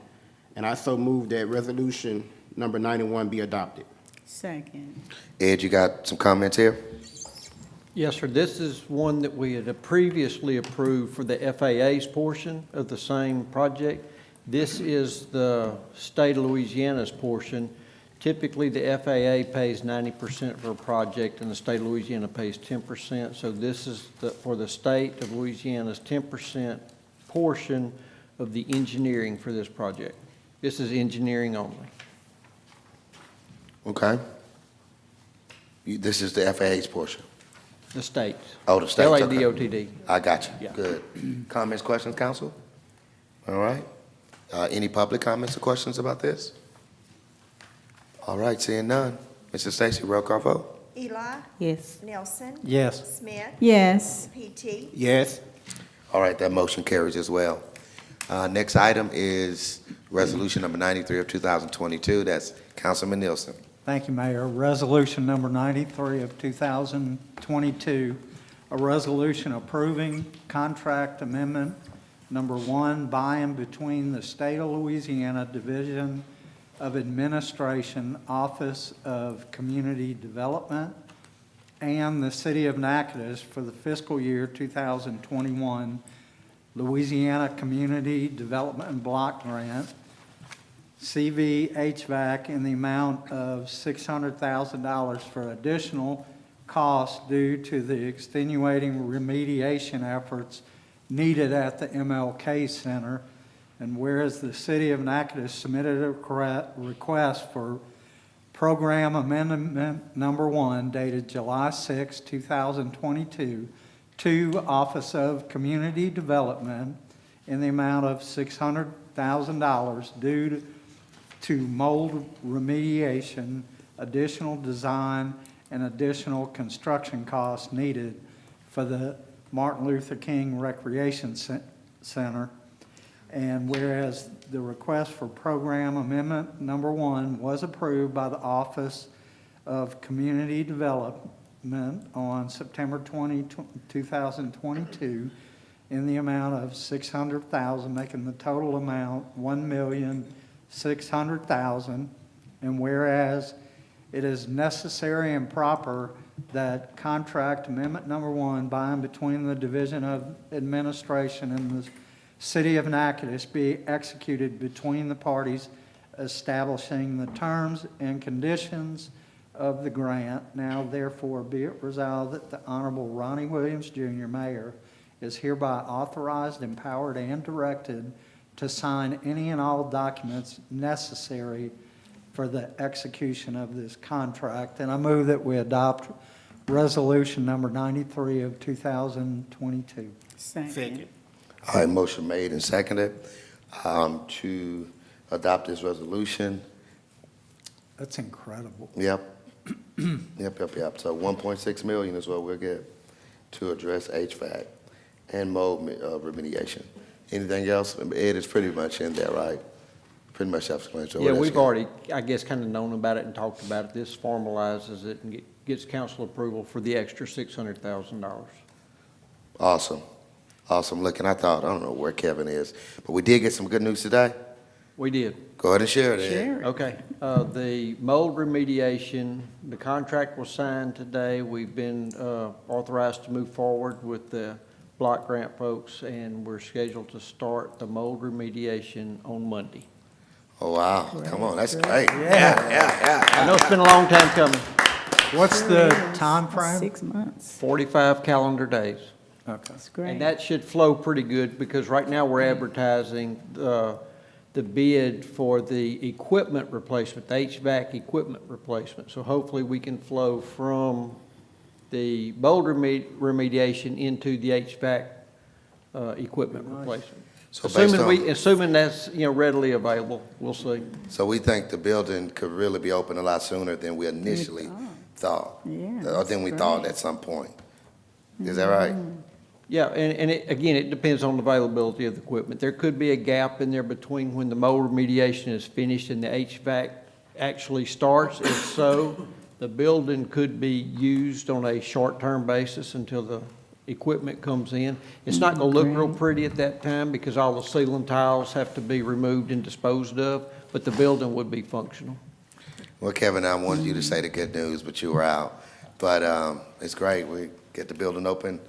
And I so move that resolution number 91 be adopted. Second. Ed, you got some comments here? Yes, sir. This is one that we had previously approved for the FAA's portion of the same project. This is the state of Louisiana's portion. Typically, the FAA pays 90% for a project, and the state of Louisiana pays 10%. So this is for the state of Louisiana's 10% portion of the engineering for this project. This is engineering only. Okay. This is the FAA's portion. The states. Oh, the states, okay. LADOTD. I got you. Yeah. Good. Comments, questions, council? All right. Any public comments or questions about this? All right, seeing none. Mrs. Stacy, roll call vote. Eli, Yes. Nelson, Yes. Smith, Yes. PT, Yes. All right, that motion carries as well. Next item is Resolution Number 93 of 2022. That's Councilman Nielsen. Thank you, Mayor. Resolution number 93 of 2022, a resolution approving contract amendment number 1 by and between the State of Louisiana Division of Administration, Office of Community Development, and the City of Natchitoches for the fiscal year 2021 Louisiana Community Development Block Grant, CV HVAC, in the amount of $600,000 for additional costs due to the extenuating remediation efforts needed at the MLK Center. And whereas the City of Natchitoches submitted a request for Program Amendment Number 1 dated July 6, 2022, to Office of Community Development in the amount of $600,000 due to mold remediation, additional design, and additional construction costs needed for the Martin Luther King Recreation Center. And whereas the request for Program Amendment Number 1 was approved by the Office of Community Development on September 20, 2022, in the amount of $600,000, making the total amount $1,600,000. And whereas it is necessary and proper that contract amendment number 1 by and between the Division of Administration and the City of Natchitoches be executed between the parties, establishing the terms and conditions of the grant. Now therefore be it resolved that the Honorable Ronnie Williams, Jr., Mayor, is hereby authorized, empowered, and directed to sign any and all documents necessary for the execution of this contract. And I move that we adopt Resolution Number 93 of 2022. Second. All right, motion made and seconded to adopt this resolution. That's incredible. Yep. Yep. So 1.6 million is what we'll get to address HVAC and mold remediation. Anything else? Ed is pretty much in there, right? Pretty much self-explanatory. Yeah, we've already, I guess, kind of known about it and talked about it. This formalizes it and gets council approval for the extra $600,000. Awesome. Awesome. Look, and I don't know where Kevin is, but we did get some good news today. We did. Go ahead and share it, Ed. Okay. The mold remediation, the contract was signed today. We've been authorized to move forward with the block grant folks, and we're scheduled to start the mold remediation on Monday. Oh, wow. Come on. That's great. Yeah. I know it's been a long time coming. What's the time frame? 6 months. 45 calendar days. Okay. That's great. And that should flow pretty good, because right now we're advertising the bid for the equipment replacement, the HVAC equipment replacement. So hopefully we can flow from the mold remediation into the HVAC equipment replacement. So based Assuming that's, readily available, we'll see. So we think the building could really be open a lot sooner than we initially thought. Yeah, Or than we that's thought great. at some point. Is that right? Yeah, and again, it depends on the availability of the equipment. There could be a gap in there between when the mold remediation is finished and the HVAC actually starts. If so, the building could be used on a short-term basis until the equipment comes in. It's not going to look real pretty at that time, because all the ceiling tiles have to be removed and disposed of, but the building would be functional. Well, Kevin, I wanted you to say the good news, but you were out. But it's great. get the building open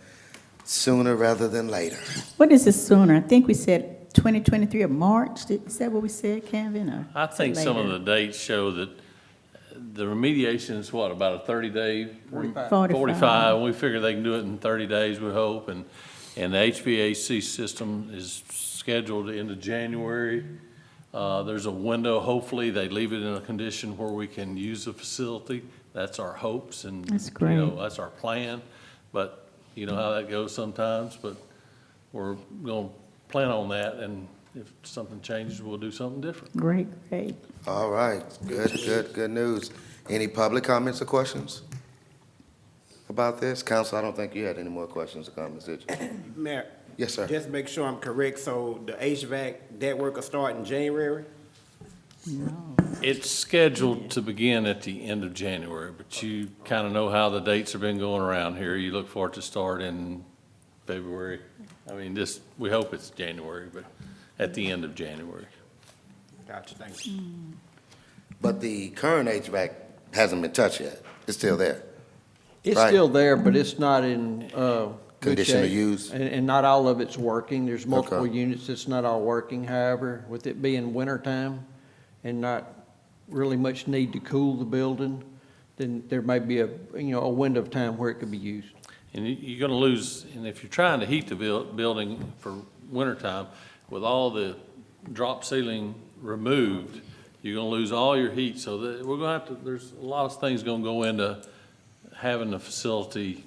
sooner rather than later. What is the sooner? I think we said 2023 of March. Is that what we said, Kevin? Or I think some of later? the dates show that the remediation is what, about a 30-day? 45. 45, we figure they can do it in 30 days, we hope, and the HVAC system is scheduled into January. There's a window, hopefully, they leave it in a condition where we can use the facility. That's our hopes, and, That's you know, great. that's our plan, but you know how that goes sometimes, but we're gonna plan on that, and if something changes, we'll do something different. Great, great. All right, good news. Any public comments or questions about this? Council, I don't think you had any more questions or comments, did you? Mayor, Yes, sir. just make sure I'm correct, so the HVAC, that work will start in January? It's scheduled to begin at the end of January, but you kind of know how the dates have been going around here. You look for it to start in February. I mean, we hope it's January, but at the end of January. Gotcha, thank you. But the current HVAC hasn't been touched yet. It's still there. It's Right. still there, but it's not in good Condition of shape. use. And not all of it's working. There's multiple Okay. units that's not all working. However, with it being wintertime and not really much need to cool the building, then there may be a window of time where it could be used. And you're gonna lose, and if you're trying to heat the building for wintertime, with all the drop ceiling removed, you're gonna lose all your heat, so that, we're gonna have to, there's a lot of things gonna go into having the facility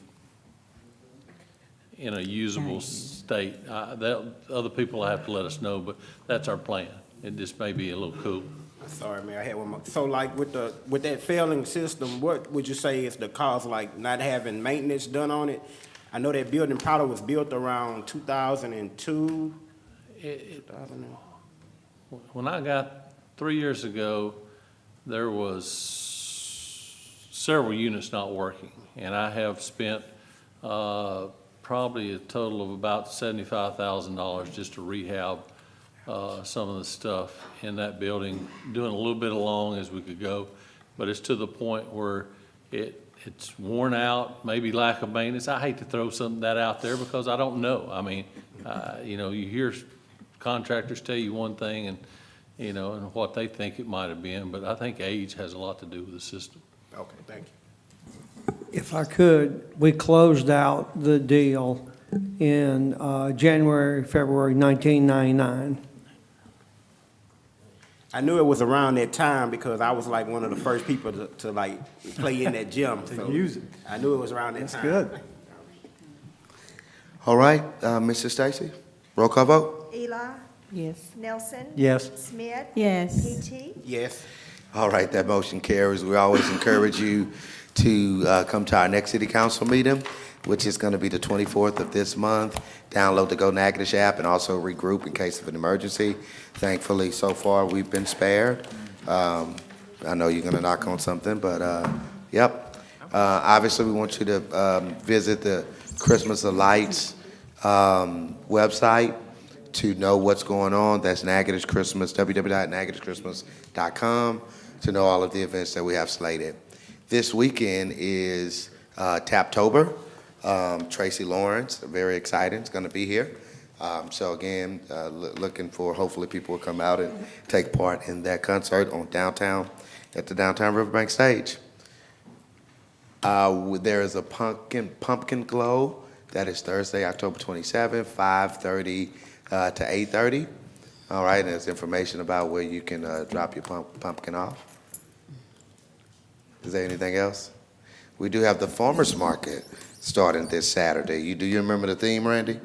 in a usable state. Other people have to let us know, but that's our plan. It just may be a little cool. Sorry, Mayor, I had one more. So like with that failing system, what would you say is the cause, like not having maintenance done on it? I know that building probably was built around 2002. When I got 3 years ago, there was several units not working, and I have spent probably a total of about $75,000 just to rehab some of the stuff in that building, doing a little bit along as we could go, but it's to the point where it's worn out, maybe lack of maintenance. I hate to throw that out there because I don't know. I mean, you know, you hear contractors tell you one thing and, you know, and what they think it might have been, but I think age has a lot to do with the system. Okay, thank you. If I could, we closed out the deal in January, February 1999. I knew it was around that time because I was like one of the first people to like play in that gym. To use it. I knew it was around that time. Good. All right, Mr. Stacy, roll call vote? Eli, Yes. Nelson. Yes. Smith. Yes. PT. Yes. All right, that motion carries. We always encourage you to come to our next city council meeting, which is going to be the 24th of this month. Download the Go Natchitoches app and also regroup in case of an emergency. Thankfully, so far, we've been spared. I know you're going to knock on something, but yep. Obviously, we want you to visit the Christmas of Lights website to know what's going on. That's Natchitoches Christmas, www.natchitocheschristmas.com, to know all of the events that we have slated. This weekend is Taptober. Tracy Lawrence, very exciting, is going to be here. So again, looking for, hopefully people will come out and take part in that concert on downtown, at the downtown Riverbank stage. There is a pumpkin glow. That is Thursday, October 27th, 5:30 to 8:30. All right, and there's information about where you can drop your pumpkin off. Is there anything else? We do have the farmers market starting this Saturday. Do you remember the theme, Randy?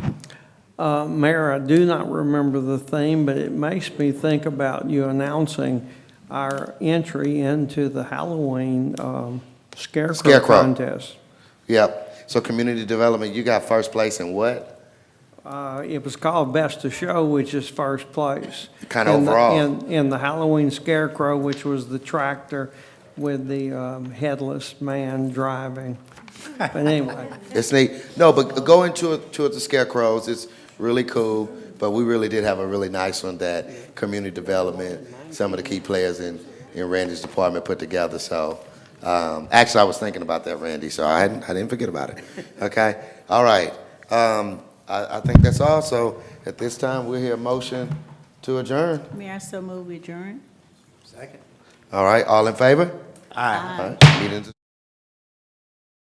Mayor, I do not remember the theme, but it makes me think about you announcing our entry into the Halloween scarecrow contest. Yep. So community development, you got first place in what? It was called Best of Show, which is first place. Kind of overall. In the Halloween scarecrow, which was the tractor with the headless man driving. But anyway. It's neat. No, but going to the scarecrows, it's really cool. But we really did have a really nice one that community development, some of the key players in Randy's department put together. So Actually, I was thinking about that, Randy, so I didn't forget about it. Okay, all right. I think that's all. So at this time, we'll hear a motion to adjourn. Mayor, I so move we adjourn. Second. All right, all in favor? Aye. All right, meeting's